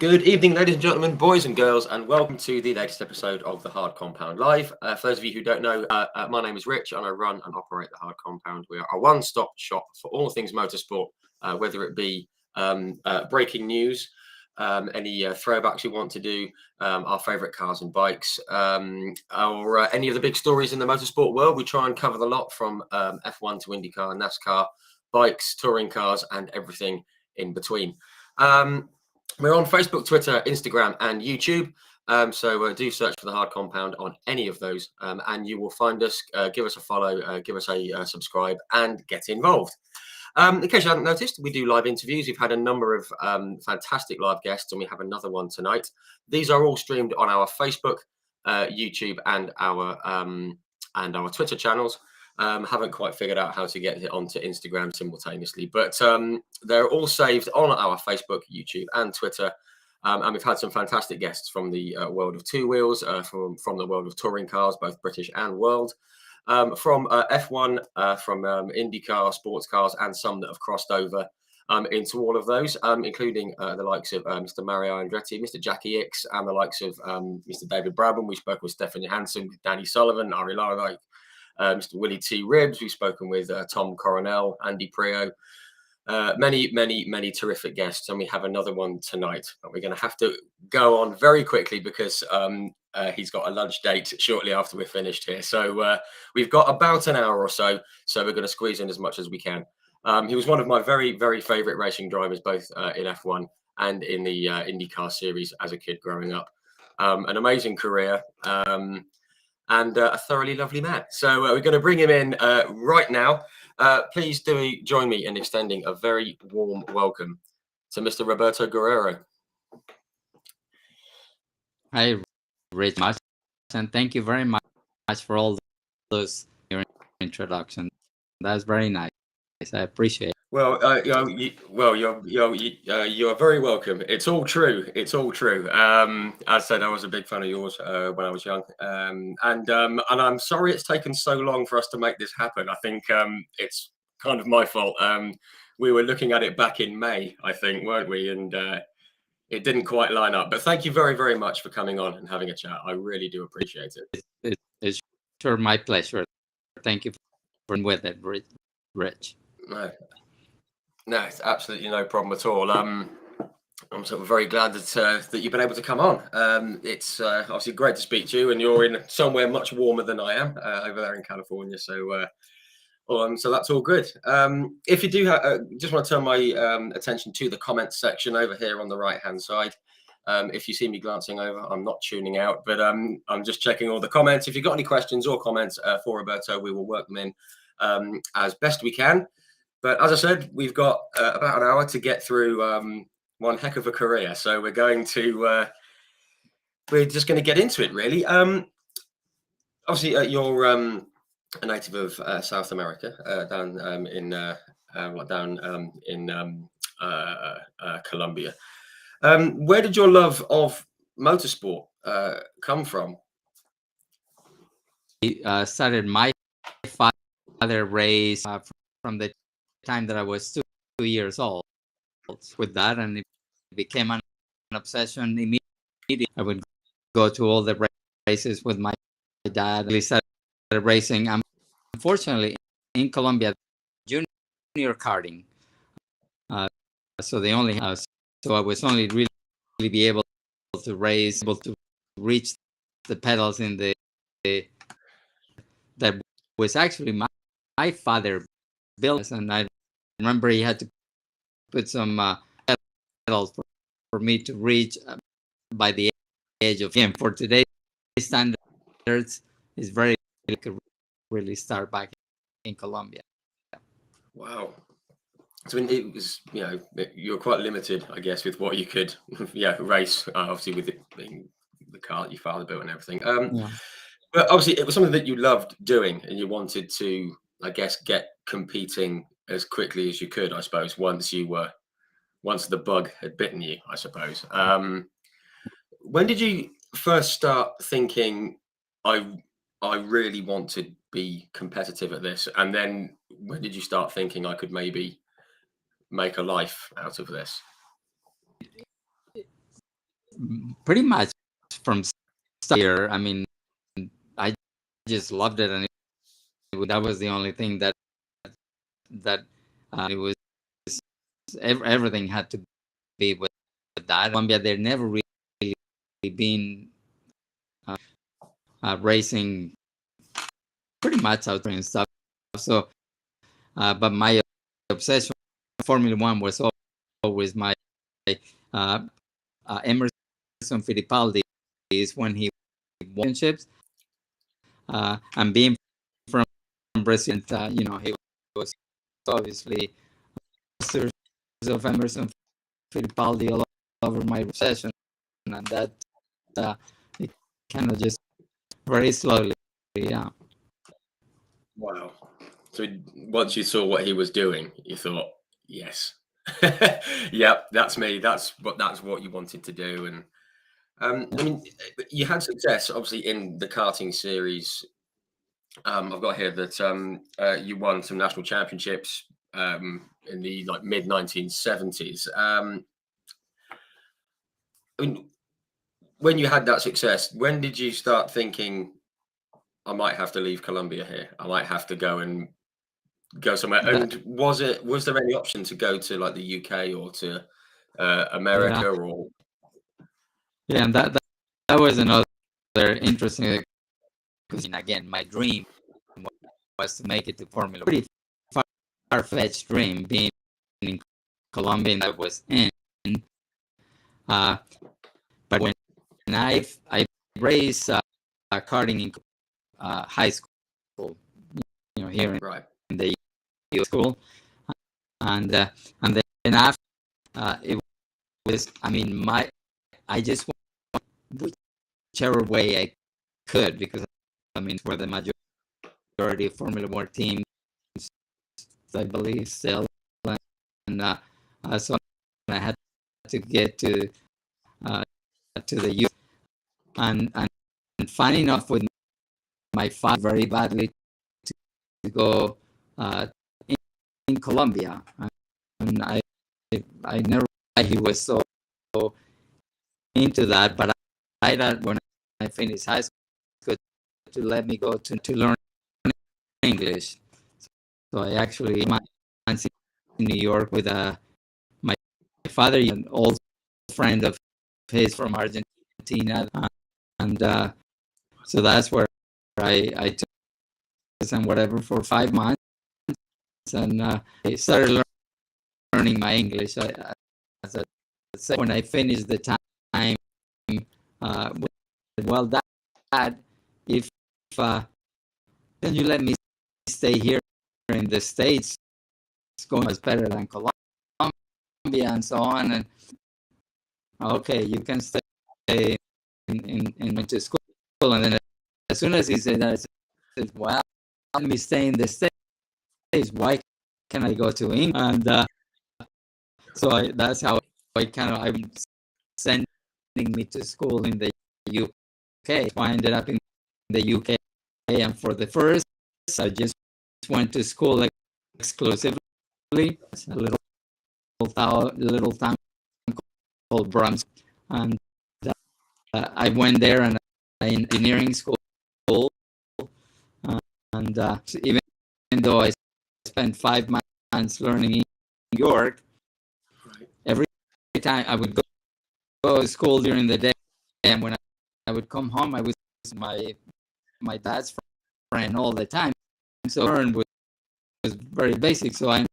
Good evening, ladies and gentlemen, boys and girls, and welcome to the latest episode of the Hard Compound Live. For those of you who don't know, my name is Rich, and I run and operate the Hard Compound. We are a one-stop shop for all things motorsport, whether it be breaking news, any throwbacks you want to do, our favourite cars and bikes, or any of the big stories in the motorsport world. We try and cover the lot from F1 to IndyCar, NASCAR, bikes, touring cars, and everything in between. We're on Facebook, Twitter, Instagram, and YouTube. So do search for the Hard Compound on any of those, and you will find us. Give us a follow, give us a subscribe, and get involved. In case you haven't noticed, we do live interviews. We've had a number of fantastic live guests, and we have another one tonight. These are all streamed on our Facebook, YouTube, and our Twitter channels. Haven't quite figured out how to get it onto Instagram simultaneously, but they're all saved on our Facebook, YouTube, and Twitter. And we've had some fantastic guests from the world of two wheels, from the world of touring cars, both British and world, from F1, from IndyCar, sports cars, and some that have crossed over into all of those, including the likes of Mr. Mario Andretti, Mr. Jackie Ix, and the likes of Mr. David Brabham. We spoke with Stephanie Hansen, with Danny Sullivan, Ari Lardike, Mr. Willie T. Ribbs. We've spoken with Tom Coronel, Andy Prio, many terrific guests, and we have another one tonight. But we're going to have to go on very quickly because he's got a lunch date shortly after we're finished here. So we've got about an hour or so, so we're going to squeeze in as much as we can. He was one of my very favourite racing drivers, both in F1 and in the IndyCar series as a kid growing up. An amazing career. And a thoroughly lovely man. So we're going to bring him in right now. Please do join me in extending a very warm welcome to Mr. Roberto Guerrero. Hi, Rich, and thank you very much for all those your introduction. That's very nice. I appreciate it. Well, you're very welcome. It's all true. It's all true. As I said, I was a big fan of yours when I was young, and I'm sorry it's taken so long for us to make this happen. I think it's kind of my fault. We were looking at it back in May, I think, weren't we? And it didn't quite line up. But thank you very much for coming on and having a chat. I really do appreciate it. It's sure my pleasure. Thank you for being with it, Rich. No, it's absolutely no problem at all. I'm sort of very glad that you've been able to come on. It's obviously great to speak to you, and you're in somewhere much warmer than I am over there in California. So, so that's all good. If you do just want to turn my attention to the comments section over here on the right-hand side. If you see me glancing over, I'm not tuning out, but I'm just checking all the comments. If you've got any questions or comments for Roberto, we will work them in as best we can. But as I said, we've got about an hour to get through one heck of a career. So we're just going to get into it, really. Obviously, you're a native of South America, down in Colombia. Where did your love of motorsport come from? Started my father race from the time that I was 2 years old with that, and it became an obsession immediately. I would go to all the races with my dad. We started racing, unfortunately, in Colombia, junior karting. So they only have, so I was only really be able to race, able to reach the pedals in the that was actually my father built, and I remember he had to put some pedals for me to reach by the age of him. For today's standards, is very really start back in Colombia. Wow. So it was, you were quite limited, I guess, with what you could, race. Obviously, with it being the car that your father built and everything. But obviously, it was something that you loved doing, and you wanted to, I guess, get competing as quickly as you could. I suppose once the bug had bitten you, I suppose. When did you first start thinking, I really want to be competitive at this? And then when did you start thinking I could maybe make a life out of this? pretty much from here. I mean, I just loved it, and that was the only thing that it was. Everything had to be with that. Colombia, they've never really been racing pretty much out there and stuff. So, but my obsession with Formula One was always my Emerson Fittipaldi is when he won championships, and being from Brazil, he was obviously posters of Emerson Fittipaldi all over my obsession, and that it kind of just very slowly, yeah. Wow. So once you saw what he was doing, you thought, yes, yep, that's me. That's what you wanted to do. And I mean, you had success, obviously, in the karting series. I've got here that you won some national championships in the mid 1970s. I mean, when you had that success, when did you start thinking, I might have to leave Colombia here? I might have to go somewhere. And was there any option to go to like the UK or to America or? Yeah, and that was another interesting. Because again, my dream was to make it to Formula. Pretty far-fetched dream, being in Colombia, and I was in. But when I raced karting in high school, here in the U school, and then after it was, I mean, I just went whichever way I could, because I mean, where the majority of Formula One teams, I believe, still, and so I had to get to the youth, and funny enough, with my father very badly to go in Colombia, and I never he was so into that, but I thought when I finished high school to let me go to learn English. So I actually in New York with my father, an old friend of his from Argentina, and so that's where I took and whatever for 5 months, and I started learning my English. As I said, when I finished the time, well, Dad, if then you let me stay here in the States, it's going much better than Colombia and so on. And okay, you can stay into school. And then as soon as he said that, I said, well, let me stay in the States. Why can't I go to England? And so that's how I'm sending me to school in the UK. So I ended up in the UK, and for the first, I just went to school exclusively. It's a little town called Brums, and I went there and engineering school, and so even though I spent 5 months learning in New York, every time I would go to school during the day, and when I would come home, I was my dad's friend all the time. So learn was very basic. So I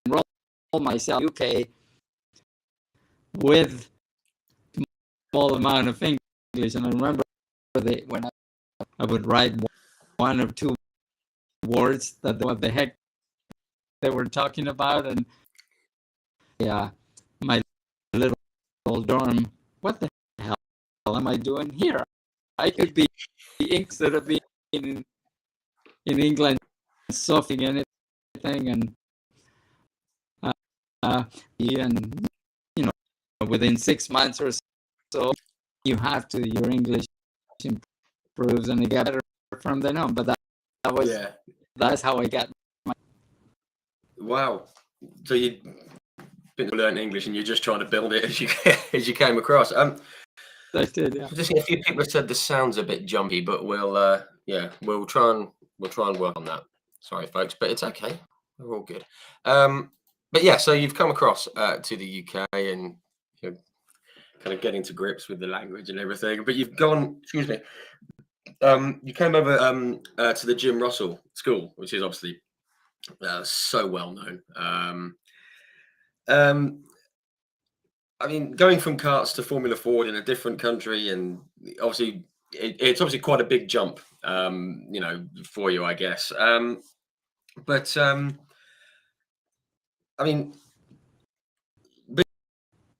enrolled myself in UK with a small amount of English, and I remember when I would write one or two words that what the heck they were talking about, and yeah, my little dorm. What the hell am I doing here? I could be instead of being in England, surfing anything, and and within 6 months or so, you have to your English improves and you get better from then on. But that was that's how I got. Wow! So you learn English and you're just trying to build it as you came across. I did, yeah. Just a few people have said the sound's a bit jumpy, but we'll try and work on that. Sorry, folks, but it's okay. We're all good. But yeah, so you've come across to the UK and you're kind of getting to grips with the language and everything. But you've gone, excuse me, you came over to the Jim Russell School, which is obviously so well known. I mean, going from karts to Formula Ford in a different country, and obviously it's obviously quite a big jump, for you, I guess. But I mean,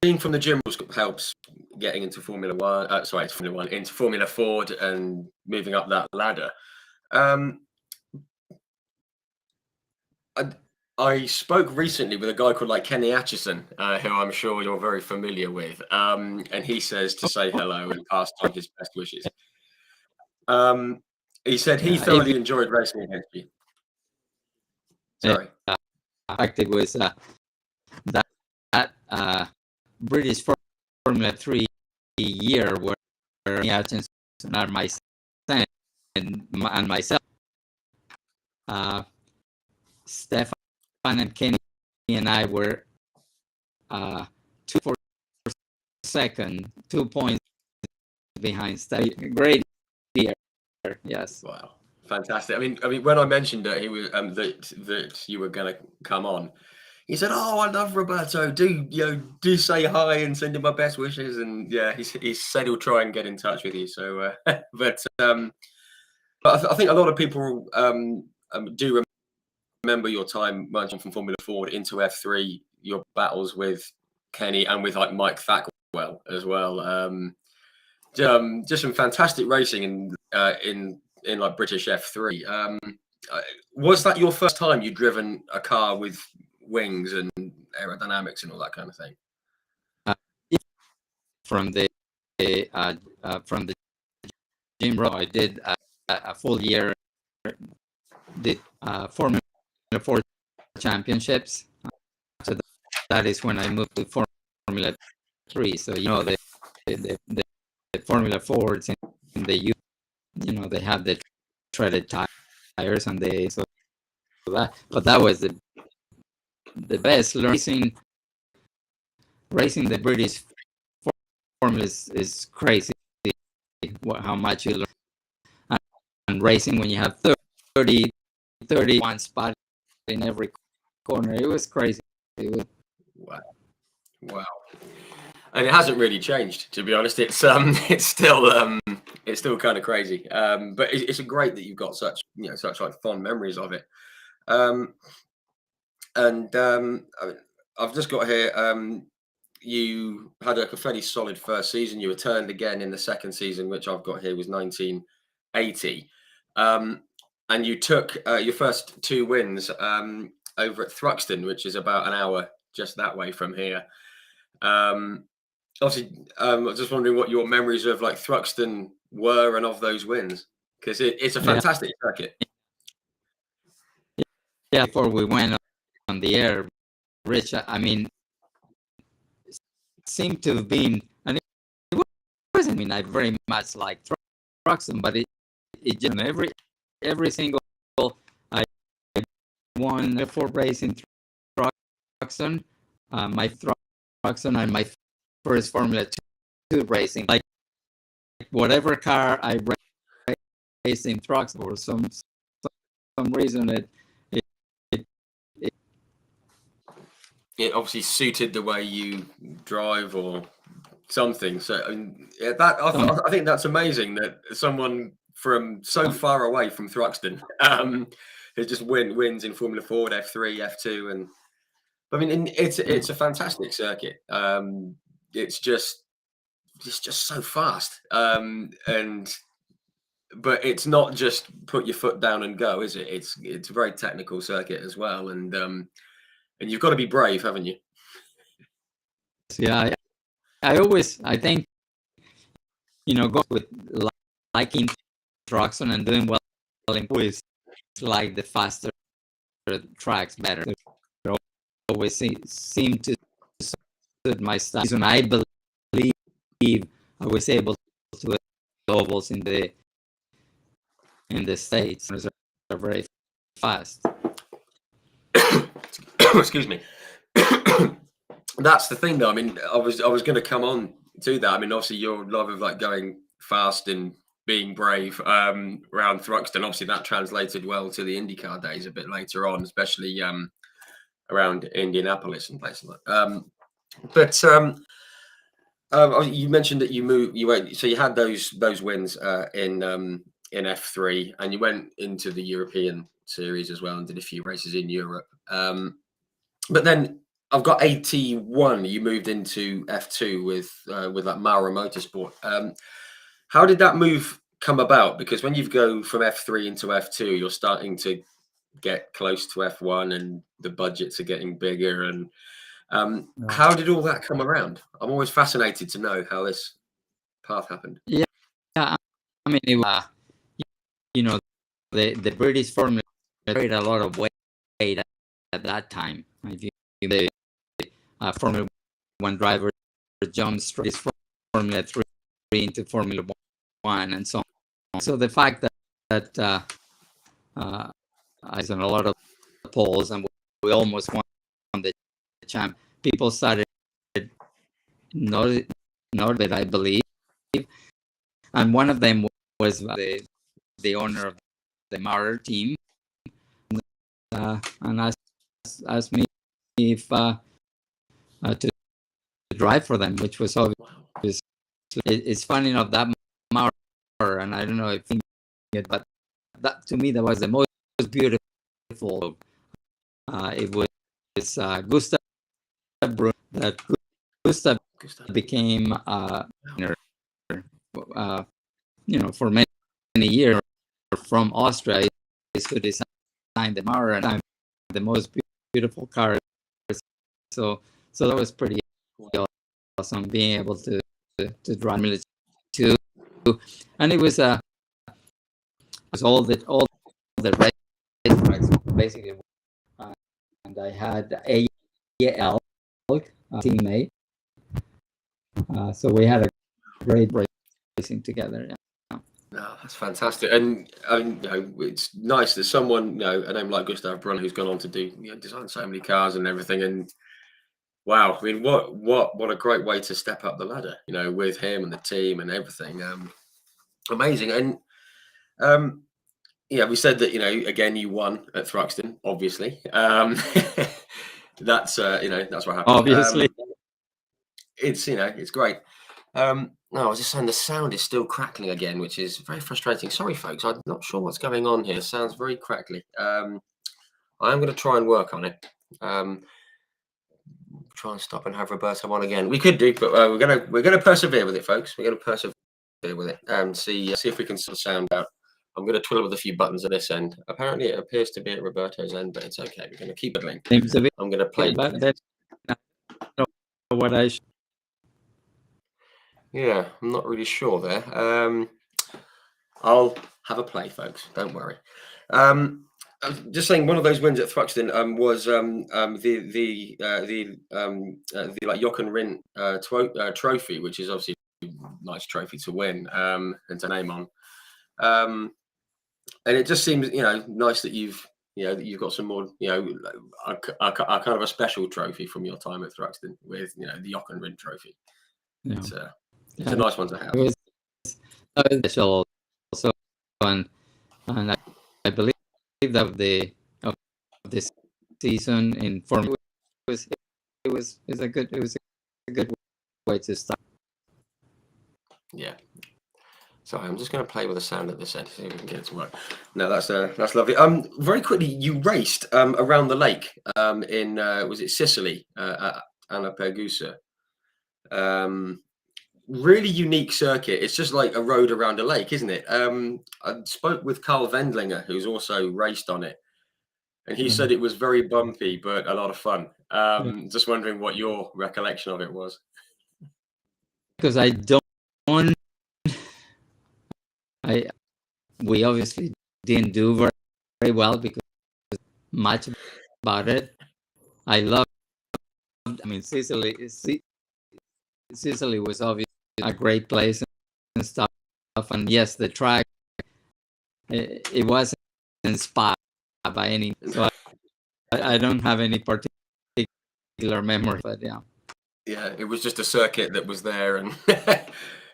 being from the gym helps getting into Formula One. Formula One into Formula Ford and moving up that ladder. Um, I spoke recently with a guy called Kenny Atchison, who I'm sure you're very familiar with, and he says to say hello and pass on his best wishes. He said he thoroughly enjoyed racing against you. Sorry. In fact, it was that British Formula 3 year where Atchison and my son and myself, Stefan and Kenny and I were 2 for second, 2 points behind Stefan. Great year, yes. Wow, fantastic. I mean, when I mentioned that he was that you were going to come on, he said, "Oh, I love Roberto. Do say hi and send him my best wishes." And yeah, he said he'll try and get in touch with you. So, but I think a lot of people do remember your time merging from Formula Ford into F3, your battles with Kenny and with Mike Thackwell as well. Just some fantastic racing in British F3. Was that your first time you'd driven a car with wings and aerodynamics and all that kind of thing? From the Jim Rowe, I did a full year. Did Formula 4 championships. So that is when I moved to Formula 3. So the Formula 4s in the U, they have the treaded tires, and but that was the best. Racing the British Formula is crazy. How much you learn, and racing when you have 31 spots in every corner, it was crazy. Wow. And it hasn't really changed, to be honest. It's still kind of crazy. But it's great that you've got such fond memories of it. I've just got here. You had a fairly solid first season. You returned again in the second season, which I've got here was 1980. And you took your first 2 wins over at Thruxton, which is about an hour just that way from here. Obviously, I was just wondering what your memories of Thruxton were and of those wins, because it's a fantastic circuit. Yeah, before we went on the air, Rich, I mean, seemed to have been, and it wasn't, I very much like Thruxton, but it just every single I won the 4 race in Thruxton, my Thruxton and my first Formula 2 racing, whatever car I raced in Thruxton, for some reason it obviously suited the way you drive or something. So I think that's amazing that someone from so far away from Thruxton who just wins in Formula Ford, F3, F2, and I mean it's a fantastic circuit. It's just so fast, but it's not just put your foot down and go, is it? It's a very technical circuit as well, and you've got to be brave, haven't you? Yeah, I think go with liking Thruxton and doing well in is like the faster tracks better. They always seem to suit my style. And I believe I was able to ovals in the States. Are very fast. Excuse me. That's the thing, though. I mean, I was going to come on to that. I mean, obviously, your love of like going fast and being brave around Thruxton. Obviously, that translated well to the IndyCar days a bit later on, especially around Indianapolis and places like. You mentioned that you went. So you had those wins in F3, and you went into the European series as well, and did a few races in Europe. But then I've got 81. You moved into F2 with like Maurer Motorsport. How did that move come about? Because when you go from F3 into F2, you're starting to get close to F1, and the budgets are getting bigger. And how did all that come around? I'm always fascinated to know how this path happened. Yeah, I mean, it was, the British Formula carried a lot of weight at that time. The Formula 1 driver jumped straight from Formula 3 into Formula 1 and so on. So the fact that I was on a lot of polls and we almost won the champ, people started noting that, I believe, and one of them was the owner of the Maurer team, and asked me if to drive for them, which was obvious. It's funny enough that Maurer, and I don't know if you get, but that to me that was the most beautiful. It was Gustav Brun, that Gustav became for many years from Austria. Is who designed the Maurer, and the most beautiful cars. So that was pretty awesome, being able to drive Formula 2, and it was all the race tracks basically, and I had AL teammate, so we had a great racing together. Yeah. No, that's fantastic, and it's nice that someone, a name like Gustav Brun, who's gone on to do design so many cars and everything, and wow, I mean, what a great way to step up the ladder, with him and the team and everything. Amazing, and we said that again you won at Thruxton, obviously. That's that's what happened. Obviously, it's great. No, I was just saying the sound is still crackling again, which is very frustrating. Sorry, folks, I'm not sure what's going on here. It sounds very crackly. I'm going to try and work on it. Try and stop and have Roberto on again. We could do, but we're gonna persevere with it, folks. We're gonna persevere with it and see if we can sort of sound out. I'm going to twiddle with a few buttons at this end. Apparently, it appears to be at Roberto's end, but it's okay. We're going to keep it linked. I'm going to play. What I. Yeah, I'm not really sure there. I'll have a play, folks. Don't worry. Just saying, one of those wins at Thruxton was the like Jochen Rindt trophy, which is obviously a nice trophy to win and to name on. And it just seems, nice that you've got some more, a kind of a special trophy from your time at Thruxton with, the Jochen Rindt trophy. Yeah. It's a nice one to have. It was special also, and I believe that of this season in Formula it was a good way to start. Yeah. Sorry, I'm just going to play with the sound at this end, see if we can get it to work. No, that's lovely. Very quickly, you raced around the lake in was it Sicily at Anapergusa? Really unique circuit. It's just like a road around a lake, isn't it? I spoke with Carl Wendlinger, who's also raced on it, and he said it was very bumpy but a lot of fun. Just wondering what your recollection of it was. Because we obviously didn't do very well because much about it. I mean, Sicily was obviously a great place and stuff. And yes, the track, it wasn't inspired by any, so I don't have any particular memory, but yeah. Yeah, it was just a circuit that was there, and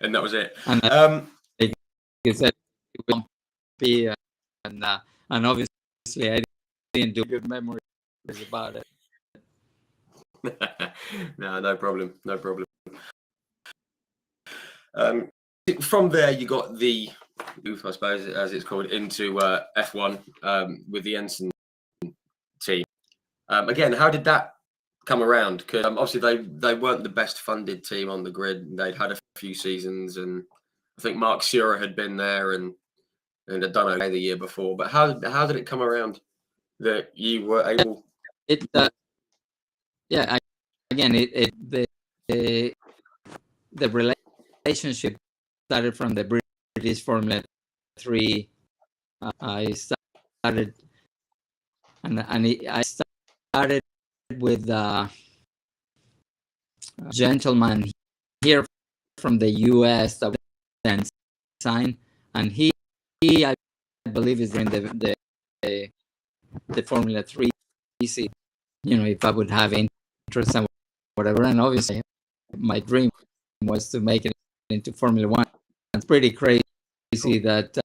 and that was it. And like you said, it was bumpy, and obviously I didn't do good memories about it. No problem. From there, you got the move, I suppose, as it's called, into F1 with the Ensign team. Again, how did that come around? Because obviously they weren't the best funded team on the grid. They'd had a few seasons, and I think Mark Sura had been there and had done okay the year before. But how did it come around that you were able? The relationship started from the British Formula 3. I started with a gentleman here from the US that then signed, and he I believe is in the Formula 3. If I would have interest and whatever, and obviously my dream was to make it into Formula 1. It's pretty crazy that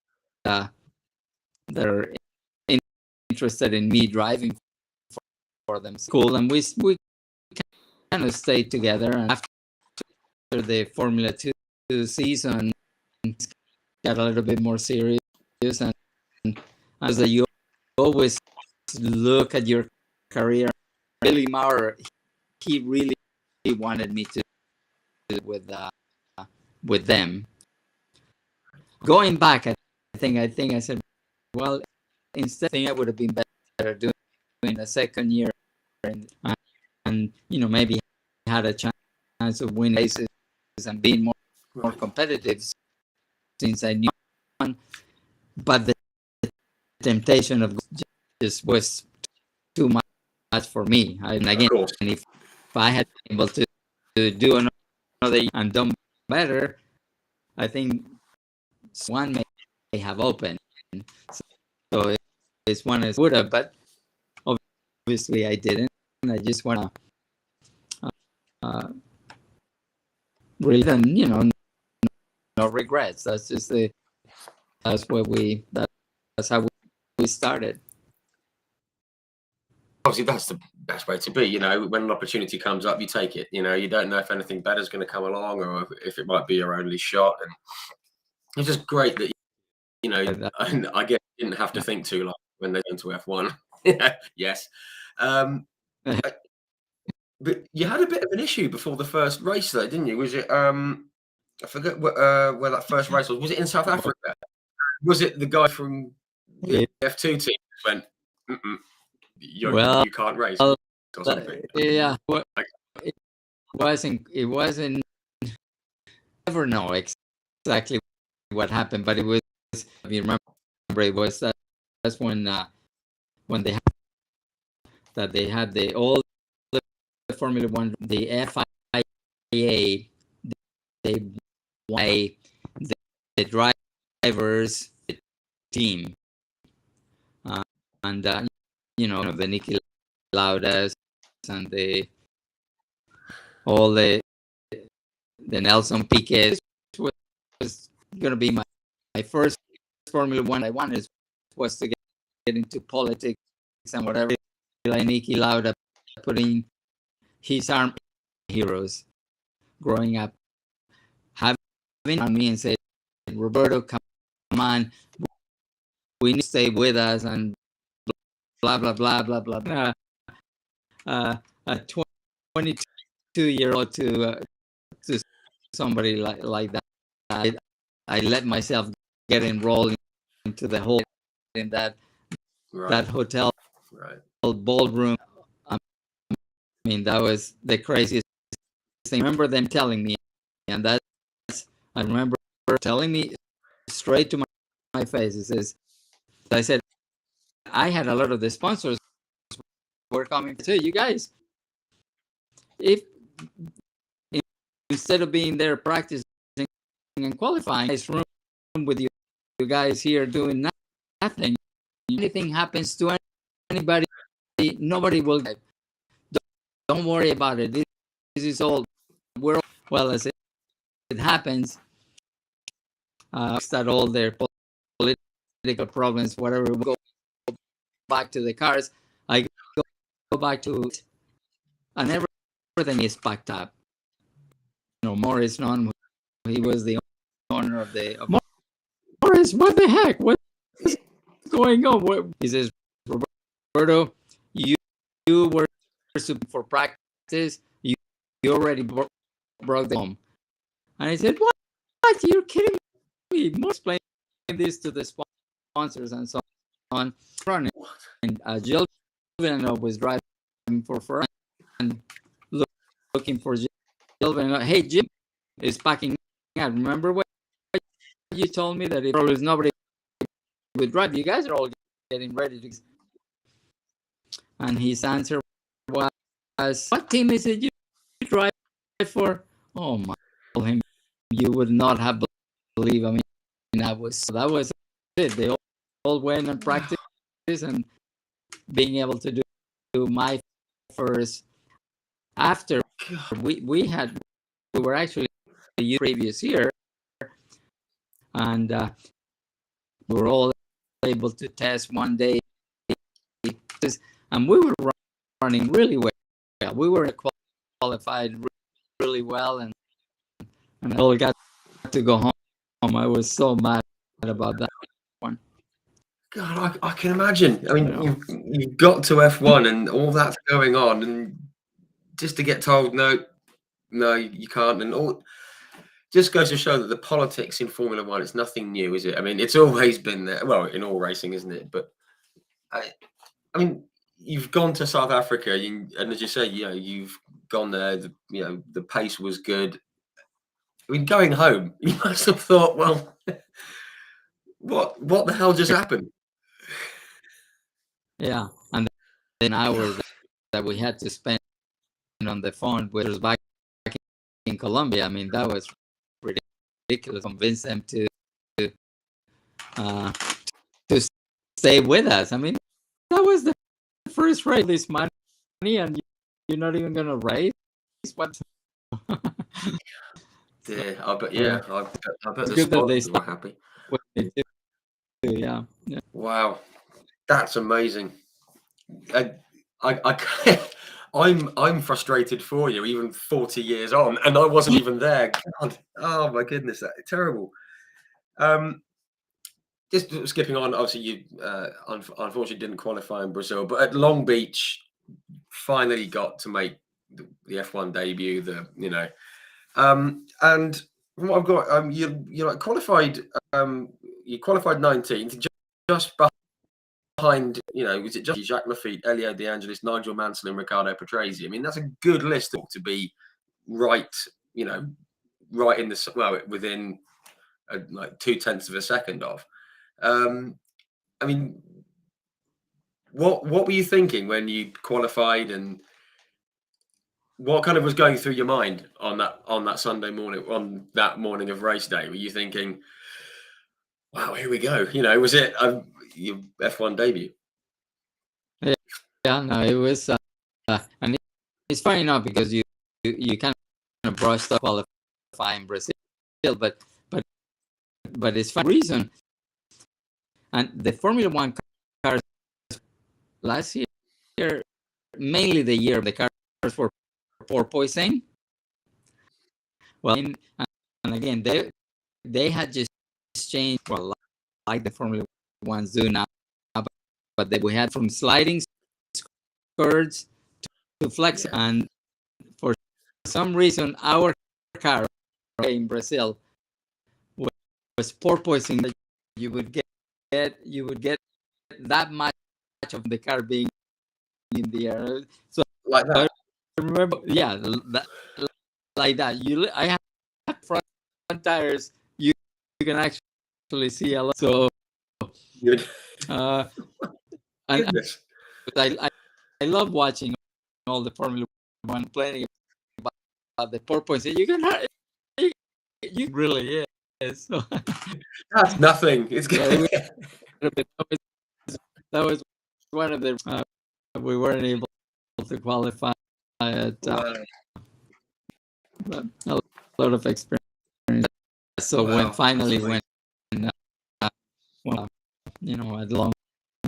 they're interested in me driving for them. Cool, and we kind of stayed together. And after the Formula 2 season, it got a little bit more serious. And as you always look at your career, Billy Maurer, he really wanted me to do with them. Going back, I think I said, well, instead, I think I would have been better doing a second year, and maybe had a chance of winning races and being more competitive, since I knew one. But the temptation of just was too much for me. And again, if I had been able to do another and done better, I think one may have opened. So it's one as would have, but obviously I didn't. I just want to really, no regrets. That's just that's how we started. Obviously, that's the best way to be. When an opportunity comes up, you take it. You don't know if anything better is going to come along, or if it might be your only shot. And it's just great that and I guess you didn't have to think too long when they went to F1. Yes, but you had a bit of an issue before the first race, though, didn't you? Was it? I forget where that first race was. Was it in South Africa? Was it the guy from the F2 team went? You can't race or something. Yeah, it wasn't. Never know exactly what happened, but it was. If you remember, it was that's when they had all the Formula 1, the FIA, they won the drivers, the team, and the Niki Laudas and all the Nelson Piquet was going to be my first Formula 1 I wanted was to get into politics and whatever. Like Niki Lauda putting his army heroes growing up, having on me and said, Roberto, come on, we need to stay with us, and blah, blah, blah, blah, blah. A 22-year-old to somebody like that. I let myself get enrolled into the whole in that hotel ballroom. I mean, that was the craziest thing. I remember them telling me, and I remember telling me straight to my face. It says, I said, I had a lot of the sponsors were coming to you guys. If instead of being there practicing and qualifying. Nice room with you guys here doing nothing. If anything happens to anybody, nobody will. Don't worry about it. This is all. We're well as it happens. That all their political problems, whatever. We go back to the cars. I go back to it, and everything is packed up. Morris Nunn, he was the owner of the. Morris, what the heck? What's going on? He says, Roberto, you were for practice. You already broke the home. And I said, what? You're kidding me? More explain this to the sponsors and so on. Running. And Jill Villeneuve was driving for Ferrari and looking for Jill Villeneuve. Hey, Jim is packing out. Remember what you told me that if there was nobody would drive? You guys are all getting ready to. And his answer was, what team is it you drive for? Oh my, you would not have believed. I mean, that was it. They all went and practiced, and being able to do my first after we were actually the previous year, and we were all able to test one day, and we were running really well. We were qualified really well, and I all got to go home. I was so mad about that one. God, I can imagine. I mean, you've got to F1 and all that's going on, and just to get told no, you can't, and all just goes to show that the politics in Formula One is nothing new, is it? I mean, it's always been there. Well, in all racing, isn't it? But I mean, you've gone to South Africa, and as you say, you've gone there. The pace was good. I mean, going home, you must have thought, well, what the hell just happened? Yeah, and then hours that we had to spend on the phone, which was back in Colombia. I mean, that was ridiculous. Convince them to stay with us. I mean, that was the first race. This money, and you're not even going to race. What? Yeah, I bet. Yeah, I bet the sponsors were happy. Yeah. Wow, that's amazing. I'm frustrated for you, even 40 years on, and I wasn't even there. God, oh my goodness, that's terrible. Just skipping on, obviously you unfortunately didn't qualify in Brazil, but at Long Beach, finally got to make the F1 debut. And from what I've got, you like qualified. You qualified 19th, just behind. Was it just Jacques Lafitte, Elio De Angelis, Nigel Mansell, and Riccardo Patrese? I mean, that's a good list to be right. Right in the within like 0.2 of a second of. I mean, what were you thinking when you qualified, and what kind of was going through your mind on that Sunday morning, on that morning of race day? Were you thinking, "Wow, here we go"? Was it your F1 debut? Yeah, no, it was, and it's funny enough because you kind of brushed up qualifying Brazil, but it's for a reason. And the Formula One cars last year, mainly the year of the cars for porpoising. Well, and again, they had just changed, well, like the Formula Ones do now, but we had from sliding skirts to flex, and for some reason, our car in Brazil was porpoising. That you would get that much of the car being in the air. So like that. I remember, yeah, like that. I have front tires. You can actually see a lot. So, Good. and I love watching all the Formula One playing about the porpoise. You can really, yeah. So That's nothing. It's good. that was one of the we weren't able to qualify at Wow. a lot of experience. So Wow, when finally that's when well, at Long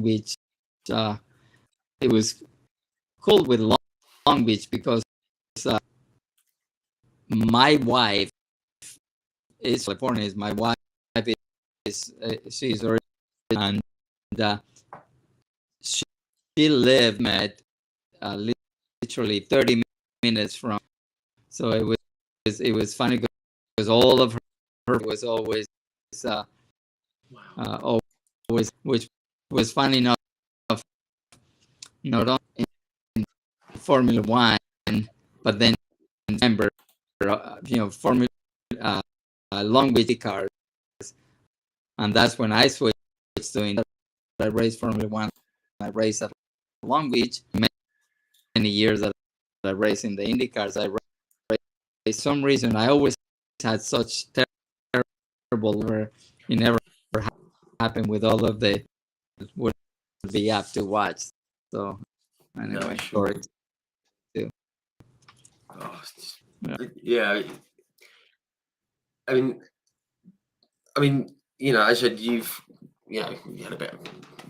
Beach, it was cool with Long Beach because my wife is California. My wife is she's already, and uh, she, she lived at literally 30 minutes from. So it was funny because all of her was always always, which was funny enough, not only in Formula One, but then remember, Formula Long Beach cars, and that's when I switched to IndyCar. I raced Formula One. I raced at Long Beach many years that I raced in the IndyCars. I raced, for some reason I always had such terrible where it never happened with all of the would be up to watch. So anyway, no, sure. too. Oh, yeah. I mean, I said you had a bit of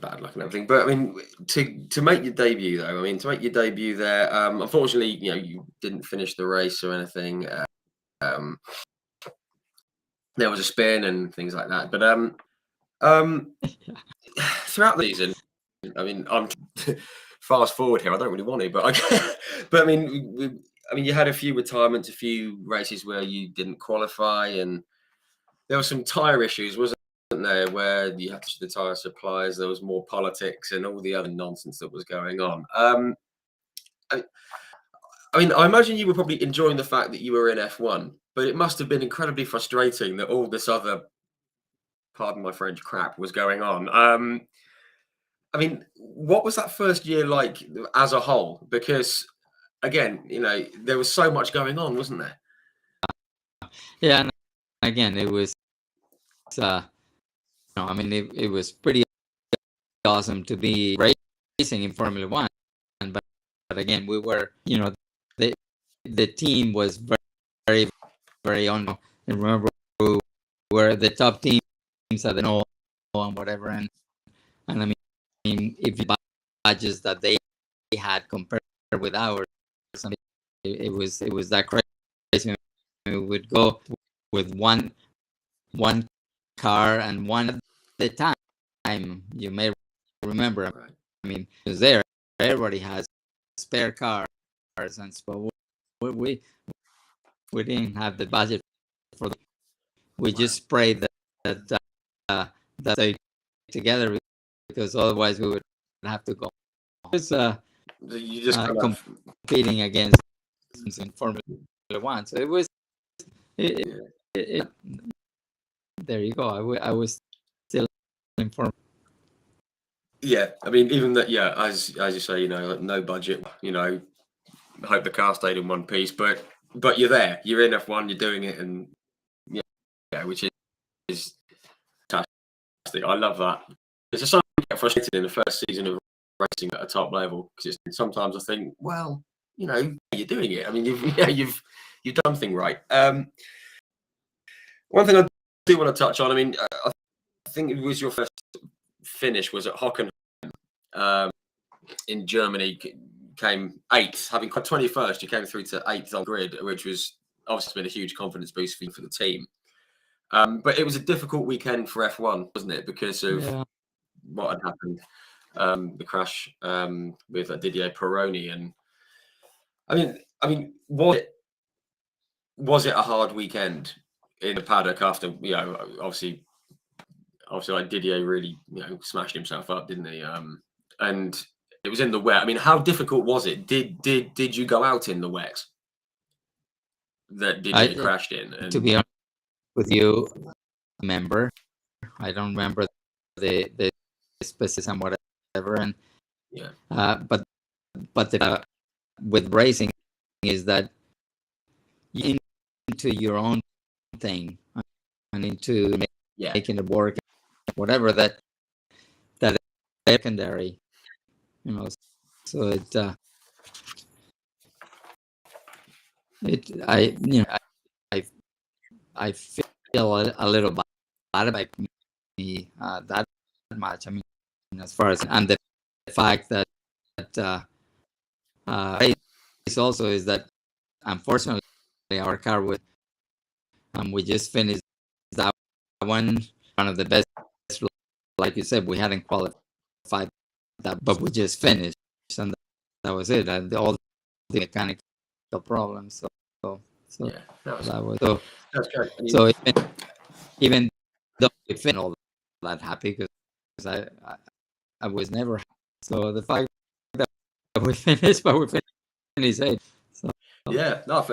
bad luck and everything, but I mean, to make your debut though, there, unfortunately, you didn't finish the race or anything. Um, there was a spin and things like that, but throughout the season, I mean, I'm fast forward here. I don't really want to, but but I mean, you had a few retirements, a few races where you didn't qualify, and there were some tire issues, wasn't there, where you had to the tire suppliers. There was more politics and all the other nonsense that was going on. I imagine you were probably enjoying the fact that you were in F1, but it must have been incredibly frustrating that all this other, pardon my French, crap was going on. What was that first year like as a whole? Because again, there was so much going on, wasn't there? Yeah, and again, it was, it was pretty awesome to be racing in Formula One, but again, we were, the team was very, very on. And remember, we were the top teams at the know and whatever, and I mean, if you badges that they had compared with ours, it was that crazy. We would go with one car and one at the time. You may remember. Right. I mean, because there everybody has spare cars, and so we didn't have the budget for them. We just sprayed that together because otherwise we would have to go. It was You just kind of competing against in Formula One, so it was. There you go. I was still informed. Yeah, I mean, even that. Yeah, as you say, like no budget. I hope the car stayed in one piece, but you're there. You're in F1. You're doing it, and yeah, which is fantastic. I love that. It's just something I get frustrated in the first season of racing at a top level because sometimes I think, well, you're doing it. I mean, you've done something right. One thing I do want to touch on. I mean, I think it was your first finish was at Hockenheim in Germany. Came 8th, having got 21st. You came through to 8th on grid, which was obviously been a huge confidence boost for the team. But it was a difficult weekend for F1, wasn't it? Because of what had happened, the crash with Didier Pironi, and I mean, was it a hard weekend in the paddock after obviously like Didier really smashed himself up, didn't he? And it was in the wet. I mean, how difficult was it? Did you go out in the wet that Didier crashed in? And... To be honest with you, remember, I don't remember the specifics and whatever. And but with racing is that you into your own thing. into making it work, whatever that secondary, So I feel a little bad about me that much. I mean, as far as and the fact that race also is that unfortunately our car we just finished that one of the best, like you said, we hadn't qualified that, but we just finished, and that was it. And all the mechanical problems. So yeah, that was that's great. So even though we finished all that happy, because I was never happy. So the fact that we finished, but we finished safe. So yeah, no,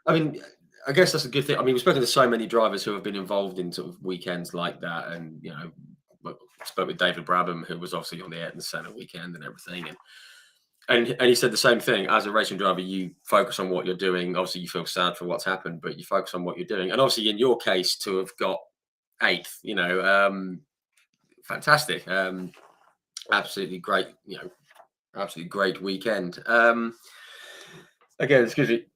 I mean, I guess that's a good thing. I mean, we've spoken to so many drivers who have been involved in sort of weekends like that, and spoke with David Brabham, who was obviously on the Ayrton Senna weekend and everything, and he said the same thing. As a racing driver, you focus on what you're doing. Obviously, you feel sad for what's happened, but you focus on what you're doing. And obviously, in your case, to have got eighth, fantastic, absolutely great, absolutely great weekend. Again, excuse me.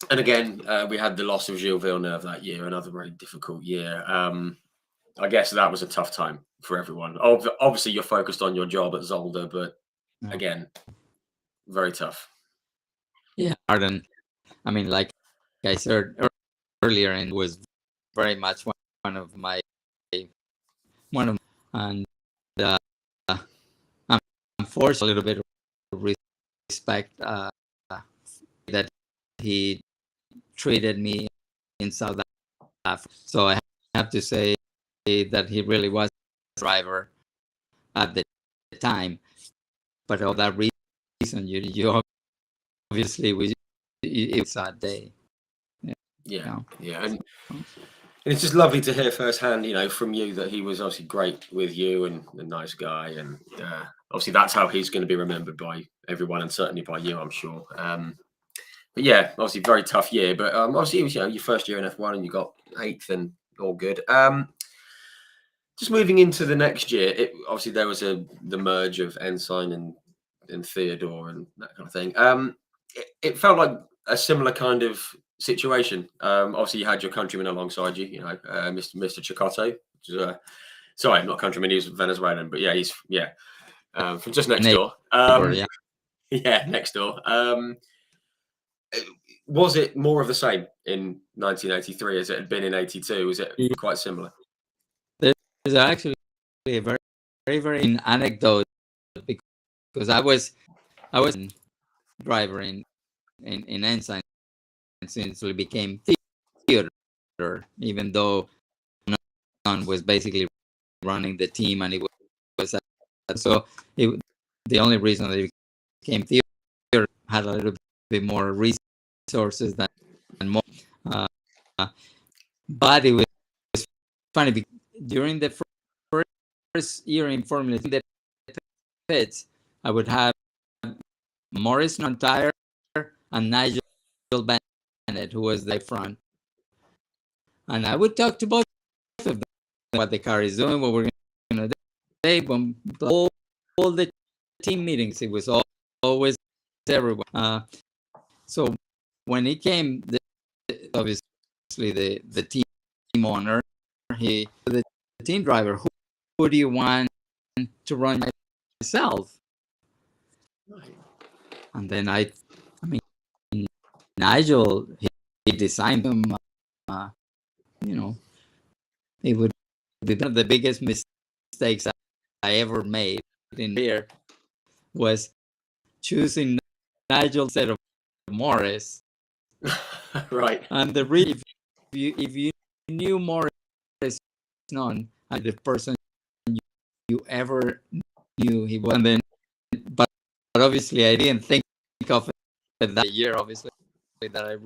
And again, we had the loss of Gilles Villeneuve that year, another very difficult year. I guess that was a tough time for everyone. Obviously, you're focused on your job at Zolder, but again, very tough. Yeah, Arden. I mean, like I said earlier, and was very much one of and I'm forced a little bit of respect that he treated me in South Africa. So I have to say that he really was a driver at the time. But all that reason, you obviously it was that day. Yeah. And it's just lovely to hear firsthand, from you that he was obviously great with you and a nice guy, and obviously that's how he's going to be remembered by everyone, and certainly by you, I'm sure. But yeah, obviously very tough year. But obviously it was your first year in F1, and you got eighth, and all good. Just moving into the next year, obviously there was the merge of Ensign and Theodore and that kind of thing. It felt like a similar kind of situation. Obviously, you had your countryman alongside you, Mr. Chicote. Sorry, not countryman, he's Venezuelan, but yeah, he's from just next door. Yeah, next door. Was it more of the same in 1983 as it had been in 82? Was it quite similar? There's actually a very, very, very anecdote, because I was a driver in Ensign since we became Theodore, even though None was basically running the team, and it was so the only reason that it became Theodore had a little bit more resources than more, but it was funny because during the first year in Formula 2, the pits, I would have Morris Nontire and Nigel Bennett, who was the front, and I would talk to both of them what the car is doing, what we're going to do. All the team meetings, it was always everyone. So when it came, obviously the team owner, the team driver, who do you want to run myself? And then I mean, Nigel, he designed them. It would be one of the biggest mistakes I ever made in here was choosing Nigel instead of Morris. Right. And if you knew Morris, none, the person you ever knew he was. And then, but obviously I didn't think of it that year. Obviously, that I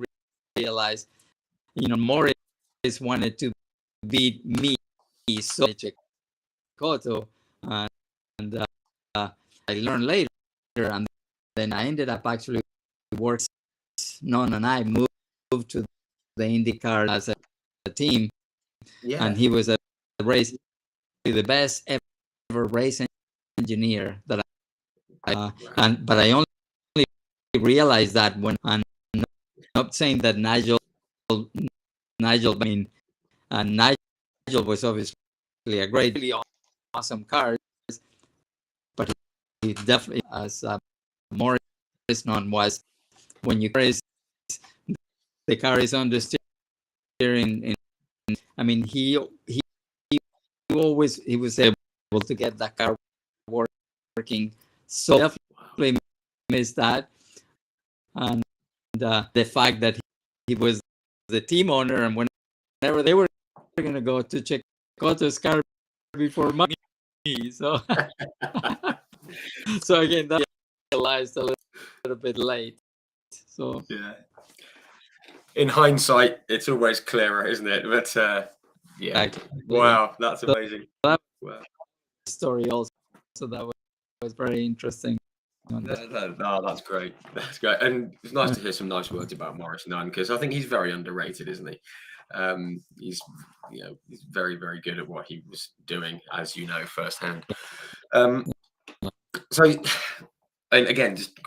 realized, Morris wanted to beat me, so Chicoto, and I learned later, and then I ended up actually working. Non and I moved to the IndyCar as a team, Yeah. and he was a race, the best ever race engineer that but I only realized that when I'm not saying that Nigel, I mean, Nigel was obviously a great, really awesome car, but he definitely, as Morris known, was when you race, the car is on the steering. I mean, he was able to get that car working. So definitely missed that, and the fact that he was the team owner, and whenever they were going to go to check Cotto's car before money, so so again, that realized a little bit late. So yeah. In hindsight, it's always clearer, isn't it? But yeah, wow, that's amazing. That wow. Story also, so that was very interesting. That's great. That's great, and it's nice to hear some nice words about Morris Nunn, because I think he's very underrated, isn't he? He's he's very, very good at what he was doing, as you know firsthand. So, and again, just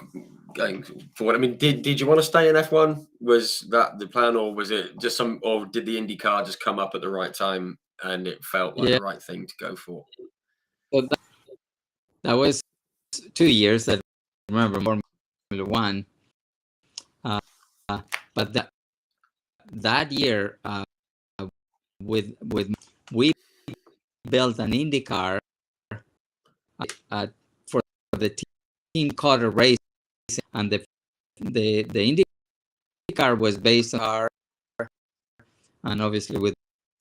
going forward, I mean, did you want to stay in F1? Was that the plan, or was it just or did the IndyCar just come up at the right time and it felt like the right thing to go for? So that was 2 years that I remember Formula One, but that year with we built an IndyCar for the team Cotter race, and the IndyCar was based on our, and obviously with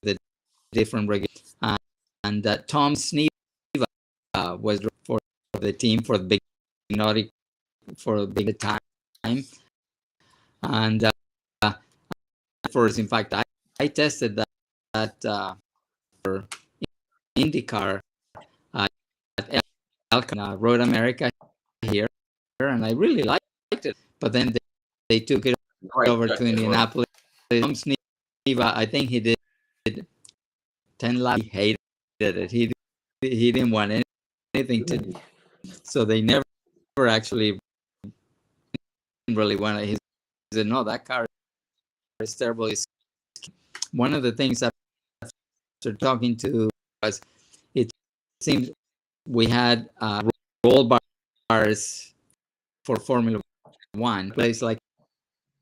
the different regulations, and that Tom Sneva was for the team for the big Nautic for a big time, and first, in fact, I tested that for IndyCar at Elkhorn, Road America here, and I really liked it. But then they took it over to Indianapolis. Tom Sneva, I think he did 10 laps. He hated it. He didn't want anything to do. So they never actually really wanted. He said, "No, that car is terrible." One of the things that after talking to was, it seems we had roll bars for Formula One. A place like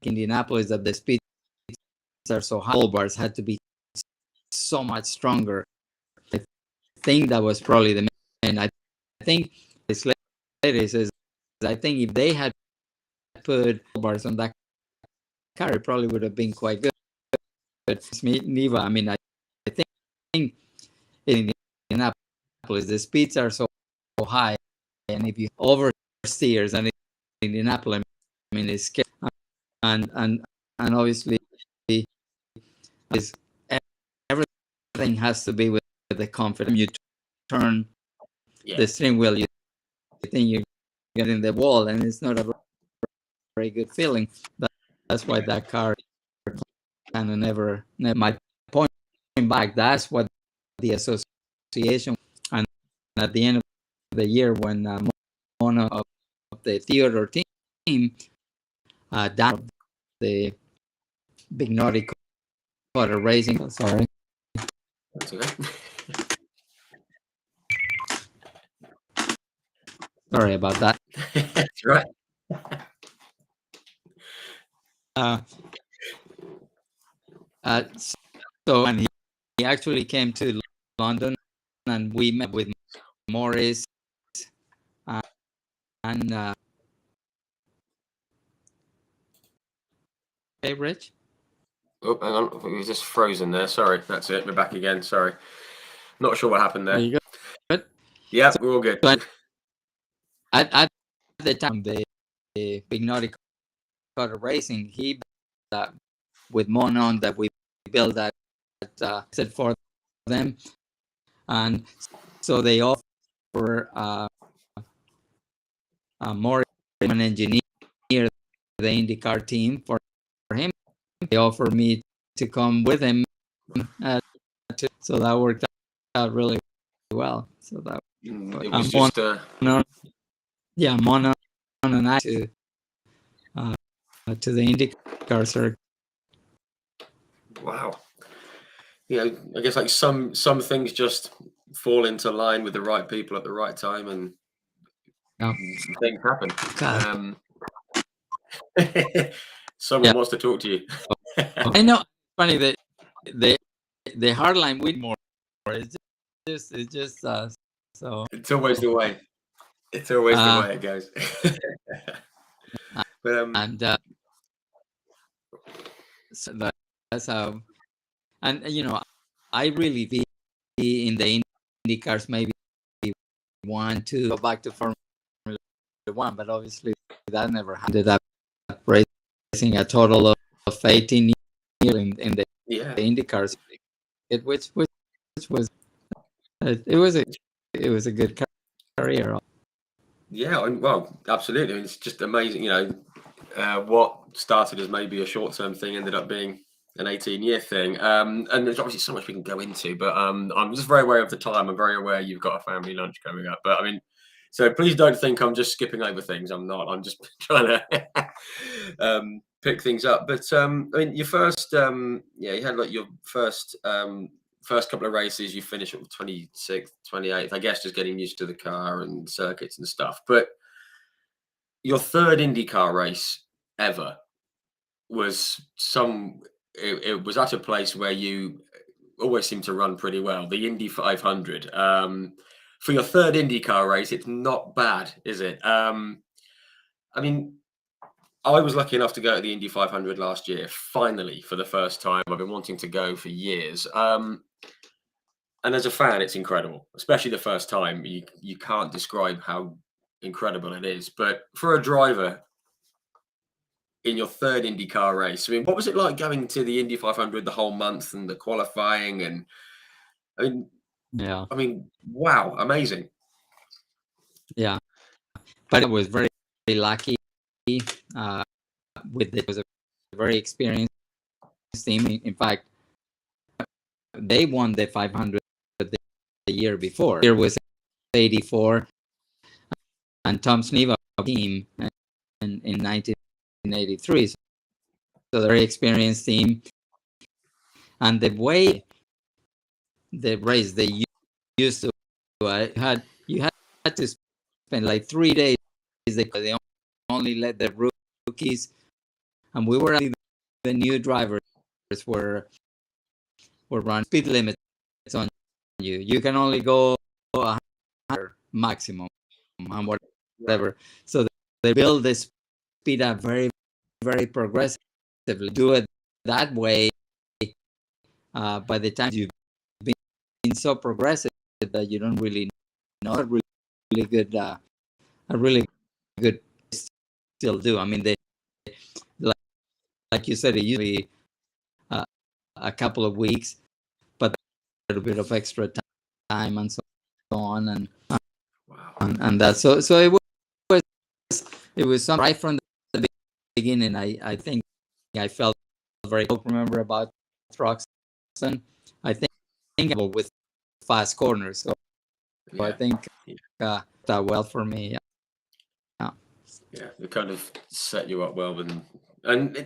Indianapolis, that the speeds are so high, roll bars had to be so much stronger. I think that was probably the main. I think this lady says, I think if they had put roll bars on that car, it probably would have been quite good. But Neva, I mean, I think in Indianapolis the speeds are so high, and if you oversteers, and in Indianapolis, I mean, it's scary. And obviously is everything has to be with the confidence. You turn the steering wheel, you think you're getting the wall, and it's not a very good feeling. That's why that car kind of never my point back. That's what the association, and at the end of the year, when one of the Theodore team down the big Nordic Cutter racing. Sorry. That's okay. Sorry about that. That's right. So, and he actually came to London, and we met with Morris and hey, Rich. Oh, hang on, it was just frozen there. Sorry, that's it. We're back again. Sorry, not sure what happened there. Are you good? Yeah, we're all good. At the time, the big Nordic Cutter racing, he with Monon that we built that set for them, and so they offer more an engineer the IndyCar team for him. They offered me to come with him too. So that worked out really well. So that it was just I'm on and I to the IndyCar circuit. Wow. I guess like some things just fall into line with the right people at the right time, and things happen. Someone wants to talk to you. I know. Funny that the hardline with more. It's just so. It's always the way. It's always the way it goes. And so that's how. And I really be in the IndyCars maybe want to go back to Formula One, but obviously that never ended up racing a total of 18 years in the IndyCars, which was it was a good career. Yeah, well, absolutely. It's just amazing. What started as maybe a short-term thing ended up being an 18-year thing. And there's obviously so much we can go into, but I'm just very aware of the time. I'm very aware you've got a family lunch coming up. But I mean, so please don't think I'm just skipping over things. I'm not. I'm just trying to pick things up. But I mean, your first, you had like your first couple of races. You finish at 26th, 28th. I guess just getting used to the car and circuits and stuff. But your third IndyCar race ever was it was at a place where you always seem to run pretty well, the Indy 500. For your third IndyCar race, it's not bad, is it? I mean, I was lucky enough to go to the Indy 500 last year, finally, for the first time. I've been wanting to go for years. And as a fan, it's incredible, especially the first time. You can't describe how incredible it is. But for a driver, in your third IndyCar race, I mean, what was it like going to the Indy 500 the whole month and the qualifying? And I mean, wow, amazing. Yeah, but it was very, very lucky. It was a very experienced team. In fact, they won the 500 the year before. Here was 84, and Tom Sneva team in 1983. So a very experienced team. And the way the race they used to, you had to spend like 3 days. They only let the rookies, and we were the new drivers were running speed limits on you. You can only go 100 maximum and whatever. So they build the speed up very, very progressively. Do it that way. By the time you've been so progressive that you don't really know a really good still do. I mean, they like you said, it usually a couple of weeks, but a little bit of extra time and so on, and that. So it was right from the beginning. I think I felt very good. Remember about Throxton? I think with fast corners. So I think that well for me. Yeah, it kind of set you up well, and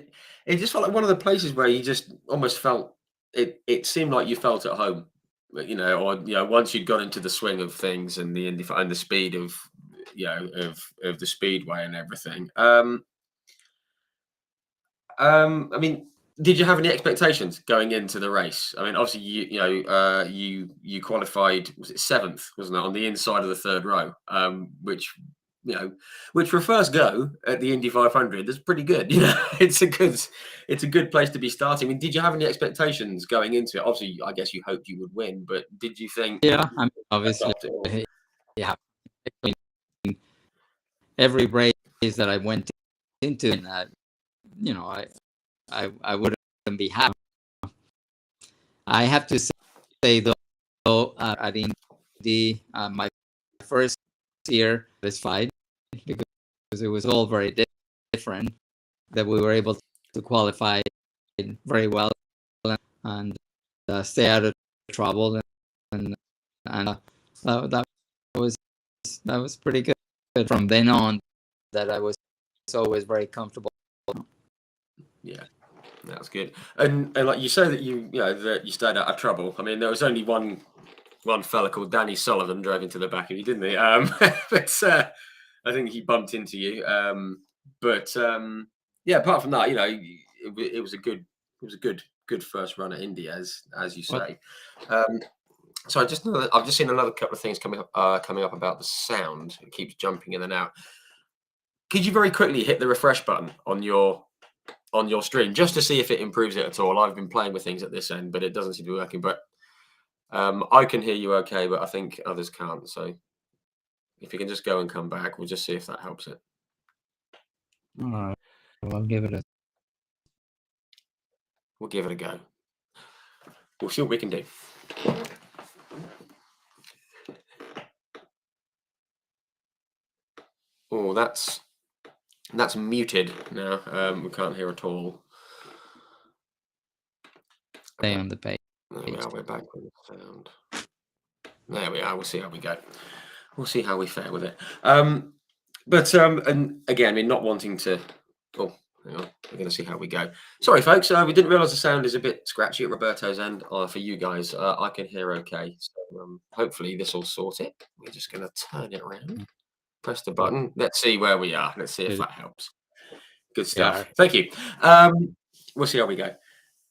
it just felt like one of the places where you just almost felt it seemed like you felt at home, or once you'd got into the swing of things and the speed of of the speedway and everything. I mean, did you have any expectations going into the race? I mean, obviously you qualified, was it seventh, wasn't it, on the inside of the third row, which for first go at the Indy 500 is pretty good. It's a good place to be starting. I mean, did you have any expectations going into it? Obviously, I guess you hoped you would win, but did you think? Yeah, I mean, obviously, yeah. Every race that I went into, and I wouldn't be happy. I have to say though, at Indy, my first year satisfied because it was all very different. That we were able to qualify very well and stay out of trouble, and that was that was pretty good. From then on, that I was always very comfortable. Yeah, that's good. And like you say that that you stayed out of trouble. I mean, there was only one fella called Danny Sullivan drove into the back of you, didn't he? But I think he bumped into you. Yeah, apart from that, it was a good first run at Indy, as you say. So I've just seen another couple of things coming up about the sound. It keeps jumping in and out. Could you very quickly hit the refresh button on your stream just to see if it improves it at all? I've been playing with things at this end, but it doesn't seem to be working. But I can hear you okay, but I think others can't. So if you can just go and come back, we'll just see if that helps it. All right, I'll give it a. We'll give it a go. We'll see what we can do. Oh, that's muted now. We can't hear at all. Stay on the page. There we are. We're back with the sound. There we are. We'll see how we go. We'll see how we fare with it. And again, I mean, not wanting to. Oh, hang on. We're going to see how we go. Sorry, folks. We didn't realise the sound is a bit scratchy at Roberto's end. For you guys, I can hear okay. So hopefully this will sort it. We're just going to turn it around. Press the button. Let's see where we are. Let's see if that helps. Good stuff. Yeah. Thank you. We'll see how we go.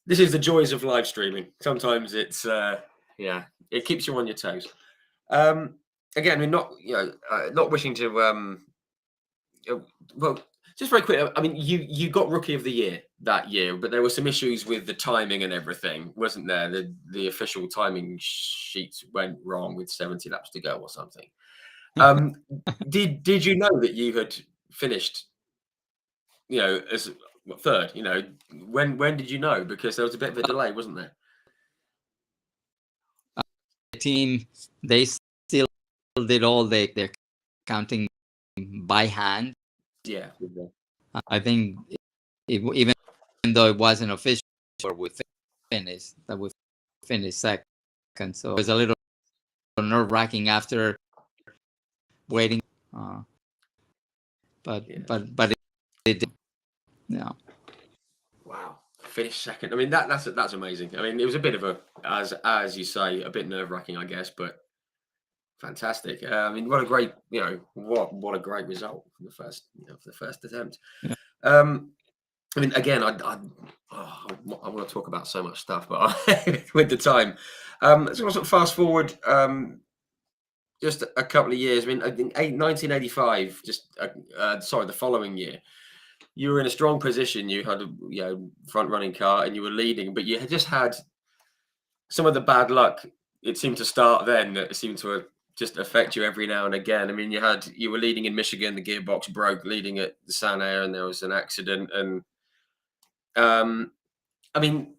This is the joys of live streaming. Sometimes it's it keeps you on your toes. Again, we're not not wishing to well, just very quick. I mean, you got Rookie of the Year that year, but there were some issues with the timing and everything, wasn't there? The official timing sheets went wrong with 70 laps to go or something. Did you know that you had finished, as third? When did you know? Because there was a bit of a delay, wasn't there? The team, they still did all their counting by hand. Yeah. I think even though it wasn't official, we finished second. So it was a little nerve-wracking after waiting, but it did. Yeah. Wow, finished second. I mean, that's amazing. I mean, it was a bit of a, as you say, a bit nerve-wracking, I guess, but fantastic. I mean, what a great, what a great result for the first attempt. Yeah. I mean, again, I want to talk about so much stuff, but with the time, so sort of fast forward just a couple of years. I mean, I think 1985. The following year, you were in a strong position. You had a front running car, and you were leading, but you had just had some of the bad luck. It seemed to start then. That seemed to just affect you every now and again. I mean, you were leading in Michigan, the gearbox broke, leading at the San Air, and there was an accident. And I mean,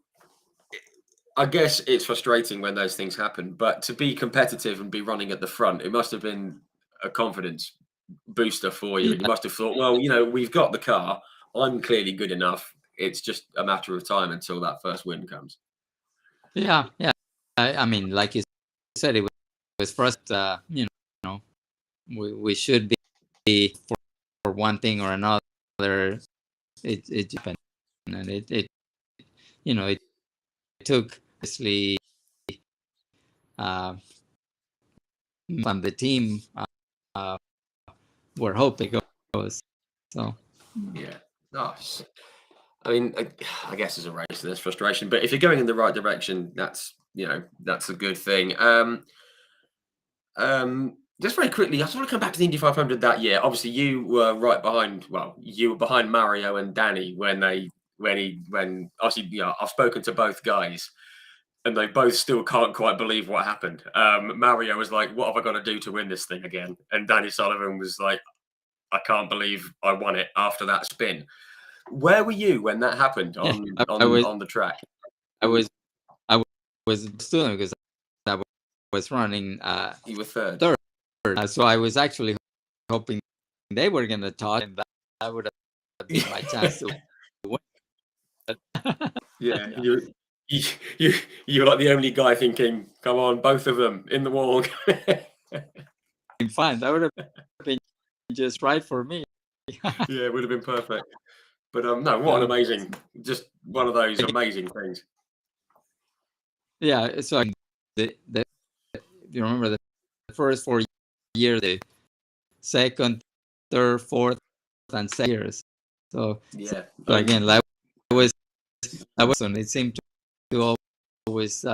I guess it's frustrating when those things happen, but to be competitive and be running at the front, it must have been a confidence booster for you. And you must have thought, well, we've got the car. I'm clearly good enough. It's just a matter of time until that first win comes. Yeah. I mean, like you said, it was first. We should be for one thing or another. It happened, and it took obviously from the team were hoping it goes. So yeah, nice. I mean, I guess it's a race. There's frustration, but if you're going in the right direction, that's a good thing. Just very quickly, I just want to come back to the Indy 500 that year. Obviously, you were right behind. Well, you were behind Mario and Danny when obviously, I've spoken to both guys, and they both still can't quite believe what happened. Mario was like, "What have I got to do to win this thing again?" And Danny Sullivan was like, "I can't believe I won it after that spin." Where were you when that happened on the track? I was still because I was running. You were third. So I was actually hoping they were going to talk, and that would have been my chance to win. Yeah, you, you, you're like the only guy thinking, come on, both of them in the wall. Fine, that would have been just right for me. Yeah, it would have been perfect. But no, what an Yeah. amazing, just one of those amazing things. Yeah, so you remember the first 4 years, the second, third, fourth, and second years. So Yeah. again, was that was it seemed to always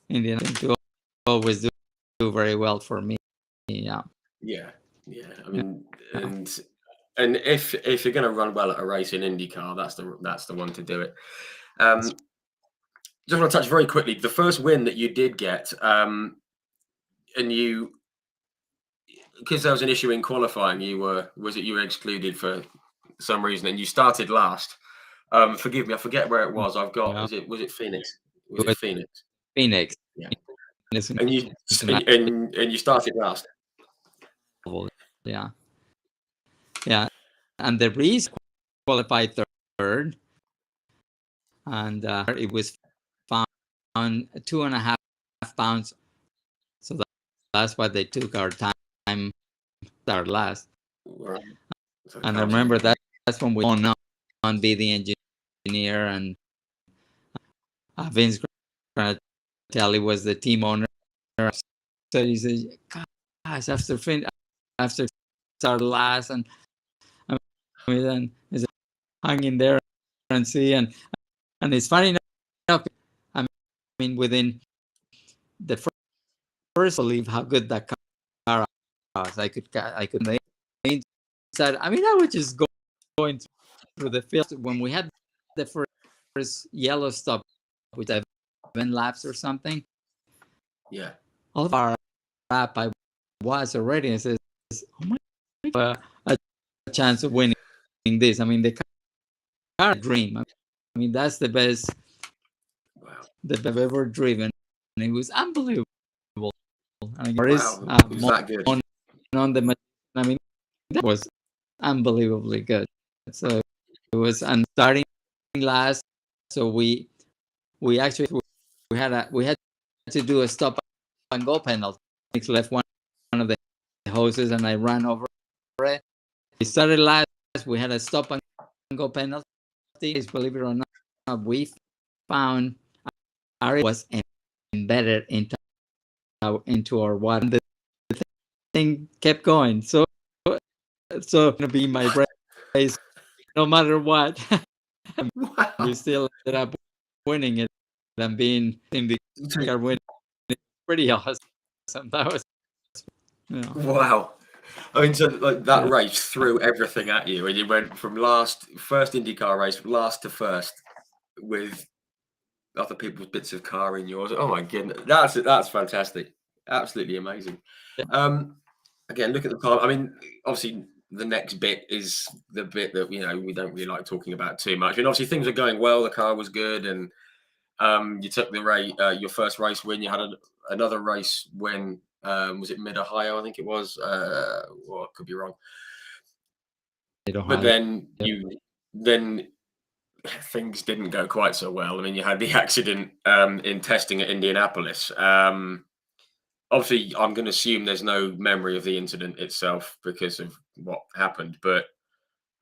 Indian to always do very well for me. Yeah. Yeah. Yeah. I mean, and if you're going to run well at a race in IndyCar, that's the one to do it. Just want to touch very quickly the first win that you did get, and you because there was an issue in qualifying. You were excluded for some reason, and you started last. Forgive me, I forget where it was. I've got Yeah. was it Phoenix? Was It it was Phoenix? Phoenix. Yeah. It's And you and you started last. Yeah. Yeah. And the reason qualified third, and it was found 2.5 pounds. So that's why they took our time, our last. Right. So And I remember that's when we on be the engineer, and Vince Granatelli was the team owner. So he said, "Guys, after start last, and I mean, then is hang in there and see." And it's funny enough. I mean, within the first believe how good that car was. I could the inside. I mean, I was just going through the field when we had the first yellow stop, which 7 laps or something. Yeah. All of our lap I was already, and says, "Oh my God, a chance of winning this." I mean, the car dream. I mean, that's the best that I've ever driven, and it was unbelievable. And Wow, it was that good. on the, I mean, that was unbelievably good. So it was, and starting last, so we actually we had to do a stop and go penalty. Left one of the hoses, and I ran over it. We started last. We had a stop and go penalty. Believe it or not, we found our was embedded into our water. The thing kept going. So gonna be my race no matter what. Wow. We still ended up winning it and being in the car winning. Pretty awesome. That was, Wow. I mean, so like that race threw everything at you, and you went from first IndyCar race, from last to first, with other people's bits of car in yours. Oh my goodness, that's fantastic, absolutely amazing. Again, look at the time. I mean, obviously, the next bit is the bit that we don't really like talking about too much. And obviously, things are going well. The car was good, and you took the race, your first race win. You had another race win. Was it Mid Ohio? I think it was. Well, I could be wrong. But then then things didn't go quite so well. I mean, you had the accident in testing at Indianapolis. Obviously, I'm going to assume there's no memory of the incident itself because of what happened. But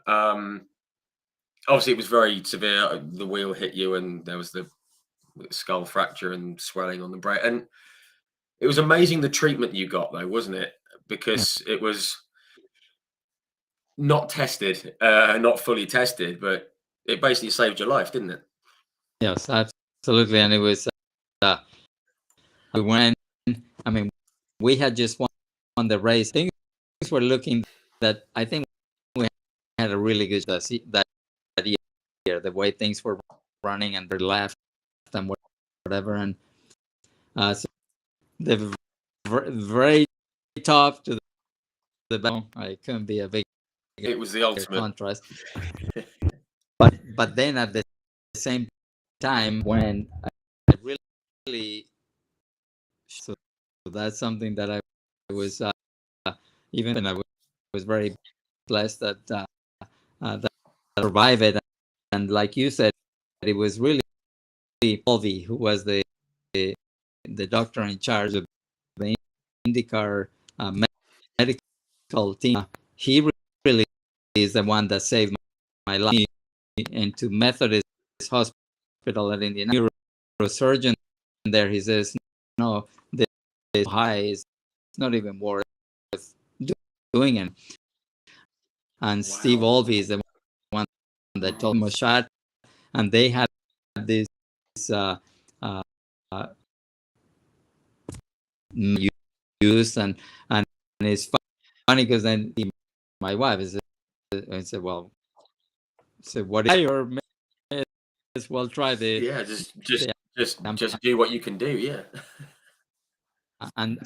obviously, it was very severe. The wheel hit you, and there was the skull fracture and swelling on the brain. And it was amazing the treatment you got, though, wasn't it? Because it was not tested, not fully tested, but it basically saved your life, didn't it? Yes, absolutely. And it was, we went, I mean, we had just won the race. Things were looking that I think we had a really good that year, the way things were running and they left and whatever. And so the very top to the bottom, I couldn't be a big It was the ultimate contrast. But then at the same time, when I really, so that's something that I was even when I was very blessed that I survived it, and like you said, it was really Polvi, who was the doctor in charge of the IndyCar medical team, he really is the one that saved my life. Into Methodist Hospital at Indiana, neurosurgeon there, he says, no, the high is not even worth doing it. And wow. Steve Olvey is the one that told him a shot, and they had this used, and it's funny because then my wife is, I said, well, so what is your, as well try the, yeah, just do what you can do, yeah. And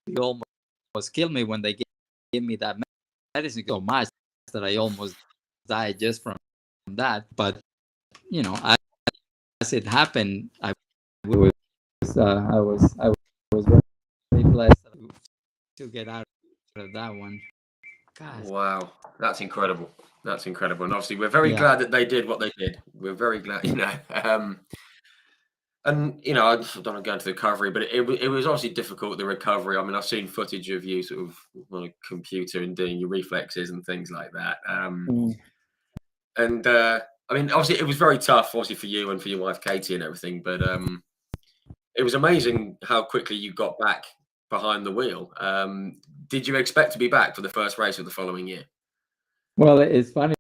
they almost killed me when they gave me that medicine so much that I almost died just from that. But you know, as it happened, I was very blessed to get out of that one. God. Wow, that's incredible. That's incredible, and obviously we're very glad that they did what they did. We're very glad, you know. And you know, I don't want to go into the recovery, but it was obviously difficult, the recovery. I mean, I've seen footage of you sort of on a computer and doing your reflexes and things like that. And I mean, obviously, it was very tough, obviously, for you and for your wife Katie and everything. But it was amazing how quickly you got back behind the wheel. Did you expect to be back for the first race of the following year? Well, it's funny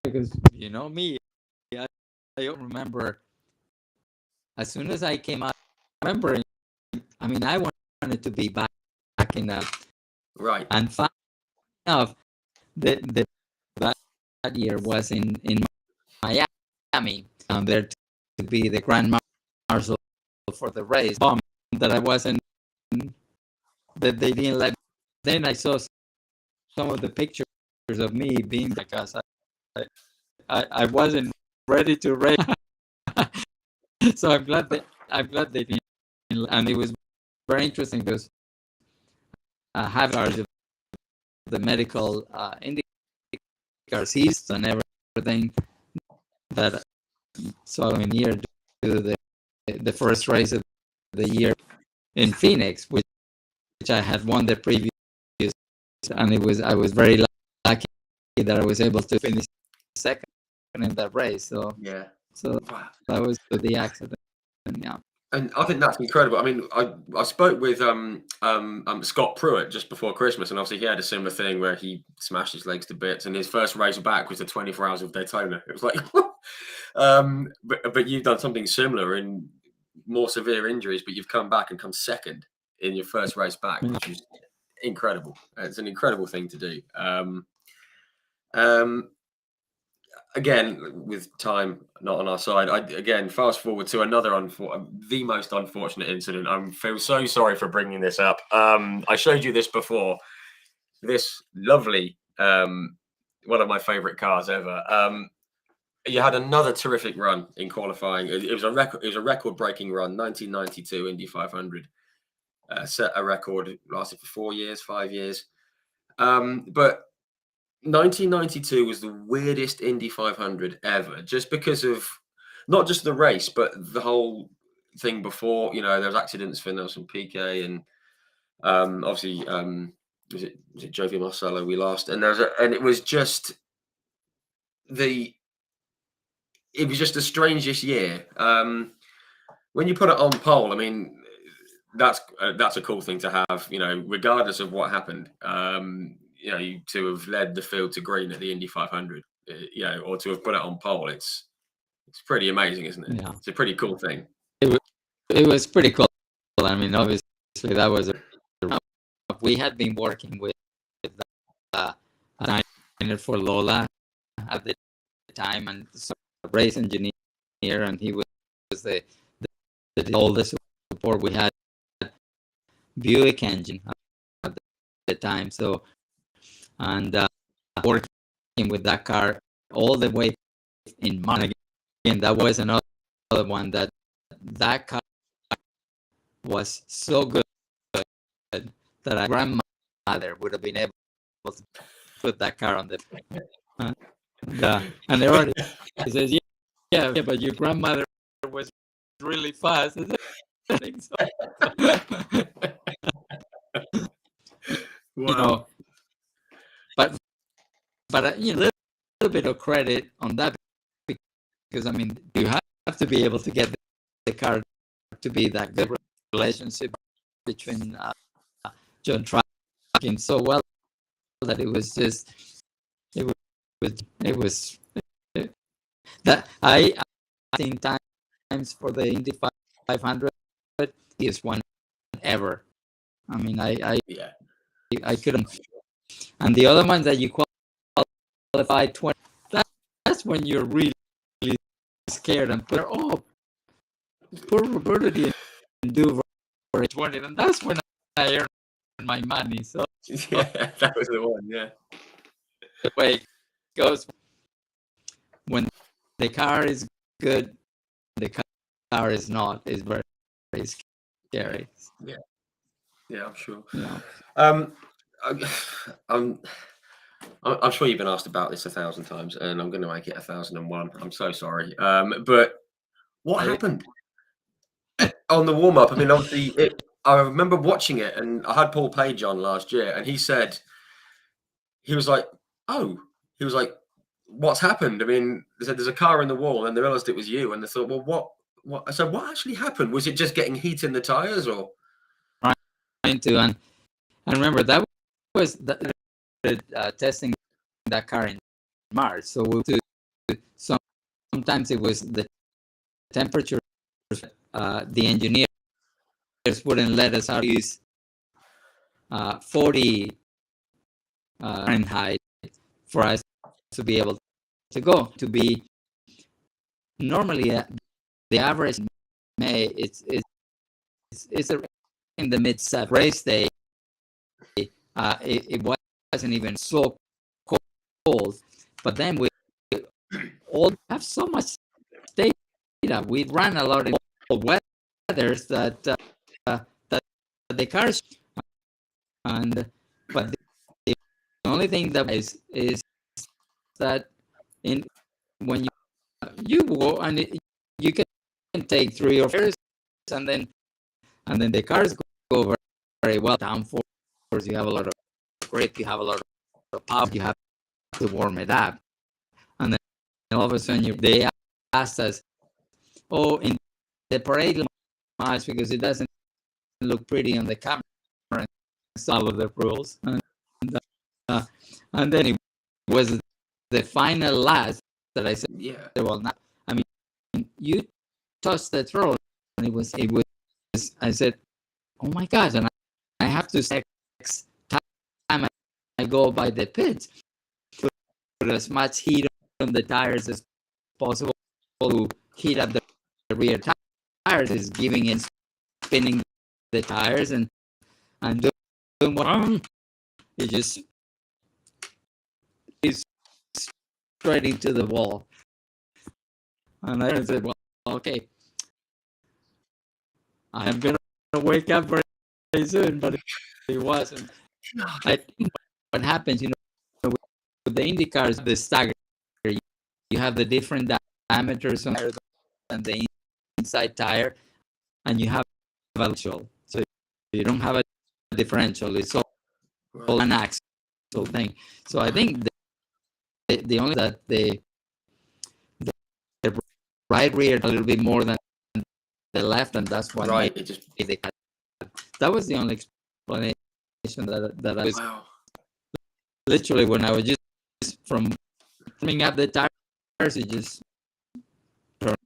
because you know me, I remember as soon as I came out. Remembering, I mean, I wanted to be back in that. Right. And fun enough, that year was in Miami. There to be the Grand Marshal for the race. That I wasn't, that they didn't let. Then I saw some of the pictures of me being, because I wasn't ready to race. So I'm glad they didn't. And it was very interesting because I have charge of the medical IndyCar season and everything. That so in year to the first race of the year in Phoenix, which I had won the previous, and I was very lucky that I was able to finish second in that race. So yeah, so that was the accident. Yeah. And I think that's incredible. I mean, I spoke with Scott Pruitt just before Christmas, and obviously he had a similar thing where he smashed his legs to bits, and his first race back was the 24 Hours of Daytona. It was like, but you've done something similar in more severe injuries, but you've come back and come second in your first race back, which is incredible. It's an incredible thing to do. Again, with time not on our side, again fast forward to another the most unfortunate incident. I feel so sorry for bringing this up. I showed you this before. This lovely, one of my favorite cars ever. You had another terrific run in qualifying. It was a record. It was a record-breaking run. 1992 Indy 500. Set a record. Lasted for 5 years. But 1992 was the weirdest Indy 500 ever, just because of not just the race, but the whole thing before. You know, there was accidents for Nelson Piquet, and obviously, was it Jovi Marcello we lost, and and it was just the strangest year. When you put it on pole, I mean, that's a cool thing to have, you know, regardless of what happened. You know, to have led the field to green at the Indy 500, you know, or to have put it on pole, it's pretty amazing, isn't it? Yeah. It's a pretty cool thing. It was pretty cool. I mean, obviously, that was we had been working with a designer for Lola at the time, and so a race engineer, and he was the oldest support we had. Buick engine at the time, so. And working with that car all the way in Monaco. And that was another one that car was so good that a grandmother would have been able to put that car on the and they already says, yeah, but your grandmother was really fast. I think so. Wow. You know, but you know, a little bit of credit on that, because I mean, you have to be able to get the car to be that good. Relationship between John tracking so well that it was just it was that I think times for the Indy 500 is one ever. I mean, I couldn't. And the other ones that you qualify 20, that's when you're really scared and put, oh, poor Roberto didn't do for 20, and that's when I earned my money. So yeah, that was the one. Yeah, the way it goes when the car is good, the car is not. It's very, very scary. Yeah, I'm sure. Yeah. I'm sure you've been asked about this 1,000 times, and I'm going to make it 1,001. I'm so sorry. But what happened on the warm up? I mean, obviously, I remember watching it, and I had Paul Page on last year, and he said, he was like, "Oh," he was like, "What's happened?" I mean, they said there's a car in the wall, and they realized it was you, and they thought, "Well, what?" So what actually happened? Was it just getting heat in the tires, or? Trying to, and remember that was testing that car in March. So sometimes it was the temperature. The engineers wouldn't let us out use 40 Fahrenheit for us to be able to go. To be normally the average in May, it's in the mid 7 race day. It wasn't even so cold, but then we all have so much data. We ran a lot of weathers that the cars, and but the only thing that is that when you go and you can take 3 or 4 years, and then the cars go very, very well. Downforce, you have a lot of grip, you have a lot of power, you have to warm it up, and then all of a sudden they asked us, oh, in the parade much because it doesn't look pretty on the camera, and some of the rules, and then it was the final last that I said, Yeah. well, now, I mean, you touched the throttle, and it was. I said, oh my gosh, and I have to next time I go by the pits, put as much heat on the tires as possible to heat up the rear tires, is giving it, spinning the tires, and doing what it just is straight into the wall. And I said, well, okay, I'm gonna wake up very soon, but it wasn't. I think what happens, with the IndyCars, the stagger, you have the different diameters on the inside tire, and you have a differential. So you don't have a differential; it's all an axle thing. So I think the only that the right rear a little bit more than the left, and that's why Right. It just. That was the only explanation that I was. Wow. Literally, when I was just from coming up the tires, it just turned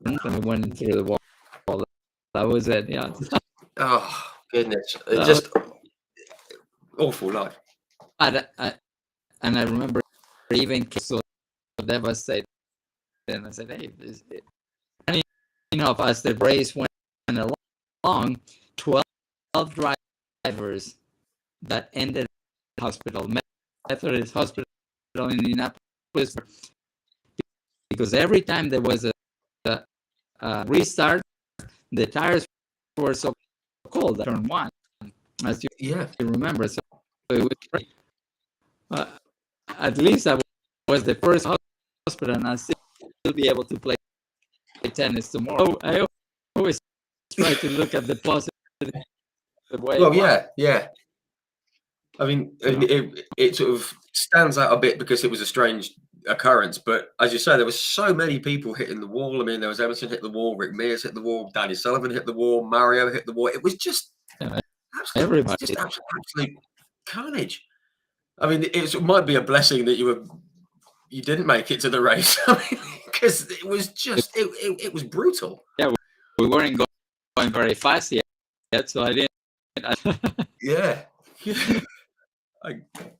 and it went through the wall. That was it. Yeah. Oh goodness! It just awful life. And I remember even so devastated, and I said, "Hey, and as the race went along, 12 drivers that ended in hospital, Methodist Hospital in Indianapolis, because every time there was a restart, the tires were so cold. Turn 1, as you remember. So it was great. At least I was the first hospital, and I'll still be able to play tennis tomorrow. I try to look at the positive way. Well, Wow. yeah. I mean, it sort of stands out a bit because it was a strange occurrence. But as you say, there were so many people hitting the wall. I mean, there was Emerson hit the wall, Rick Mears hit the wall, Danny Sullivan hit the wall, Mario hit the wall. It was just Everybody. absolute carnage. I mean, it might be a blessing that you didn't make it to the race. I mean, because it was just it was brutal. Yeah, we weren't going very fast yet, so I didn't. Yeah.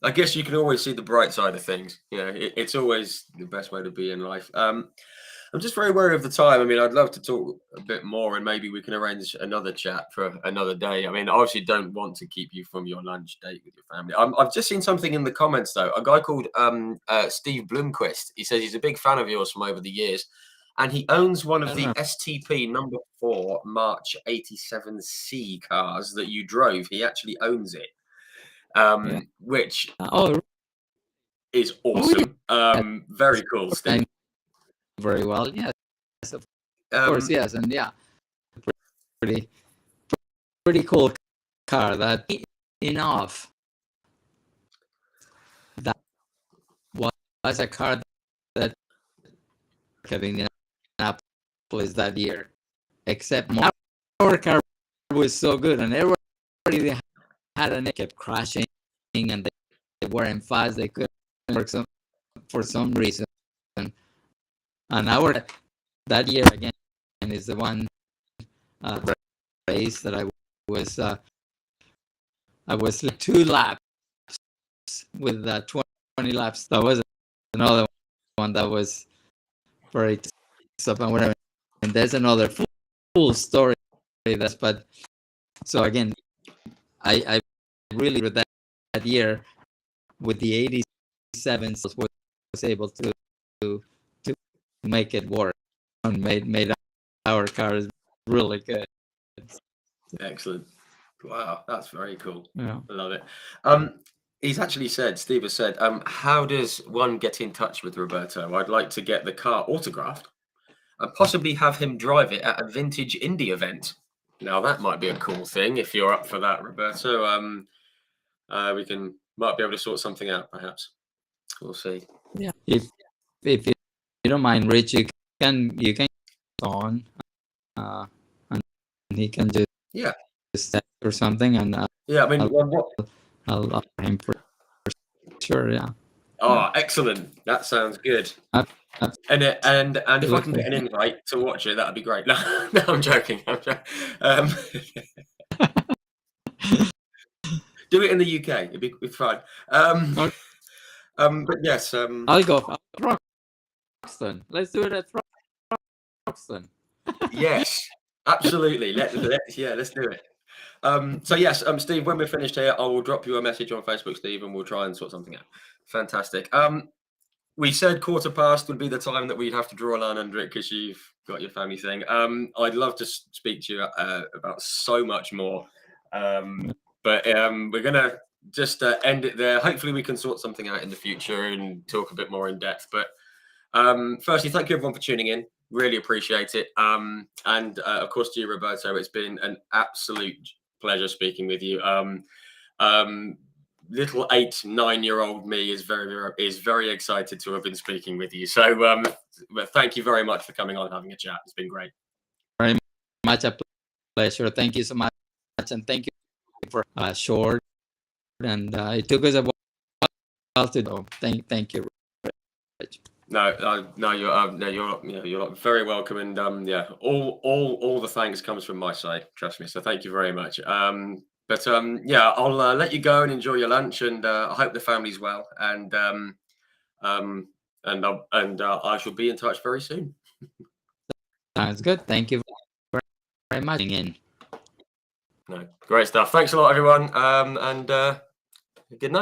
I guess you can always see the bright side of things. It's always the best way to be in life. I'm just very wary of the time. I mean, I'd love to talk a bit more, and maybe we can arrange another chat for another day. I mean, I obviously don't want to keep you from your lunch date with your family. I've just seen something in the comments, though. A guy called Steve Bloomquist. He says he's a big fan of yours from over the years, and he owns one of the STP number 4 March 87C cars that you drove. He actually owns it. Which is awesome. Very cool, Steve. Very well, yes, of course, yes, and yeah, pretty cool car. That enough. That was a car that having in Indianapolis that year, except our car was so good, and everybody had and it kept crashing, and they weren't fast. They couldn't work for some reason. And our that year again is the one race that I was like 2 laps with 20 laps. That was another one that was very tough and whatever. And there's another full story. But so again, I really with that year with the 87 was able to make it work and made our cars really good. Excellent. Wow, that's very cool. Yeah. I love it. He's actually said, Steve has said, how does one get in touch with Roberto? I'd like to get the car autographed and possibly have him drive it at a vintage Indy event. Now that might be a cool thing if you're up for that, Roberto. We might be able to sort something out, perhaps. We'll see. Yeah. If you don't mind, Rich, you can on, and he can just text or something, and yeah, I mean, I'll offer him for sure. Yeah. Oh, excellent! That sounds good. And if I can get an invite to watch it, that'd be great. No, I'm joking. Do it in the UK. It'd be fine. But yes, I'll go Roxton. Let's do it at Roxton. Yes, absolutely. Let's do it. So yes, Steve, when we're finished here, I will drop you a message on Facebook, Steve, and we'll try and sort something out. Fantastic. We said 15:15 would be the time that we'd have to draw a line under it because you've got your family thing. I'd love to speak to you about so much more, but we're gonna just end it there. Hopefully, we can sort something out in the future and talk a bit more in depth. But firstly, thank you everyone for tuning in. Really appreciate it. And of course, to you, Roberto, it's been an absolute pleasure speaking with you. Little 8-9-year-old me is very excited to have been speaking with you. So thank you very much for coming on and having a chat. It's been great. Very much a pleasure. Thank you so much, and thank you for short. And it took us a while to do. Thank you, Rich. No, you're very welcome, and all the thanks comes from my side. Trust me. So thank you very much. But I'll let you go and enjoy your lunch, and I hope the family's well, and I shall be in touch very soon. Sounds good. Thank you very much. No, great stuff. Thanks a lot, everyone, and good night.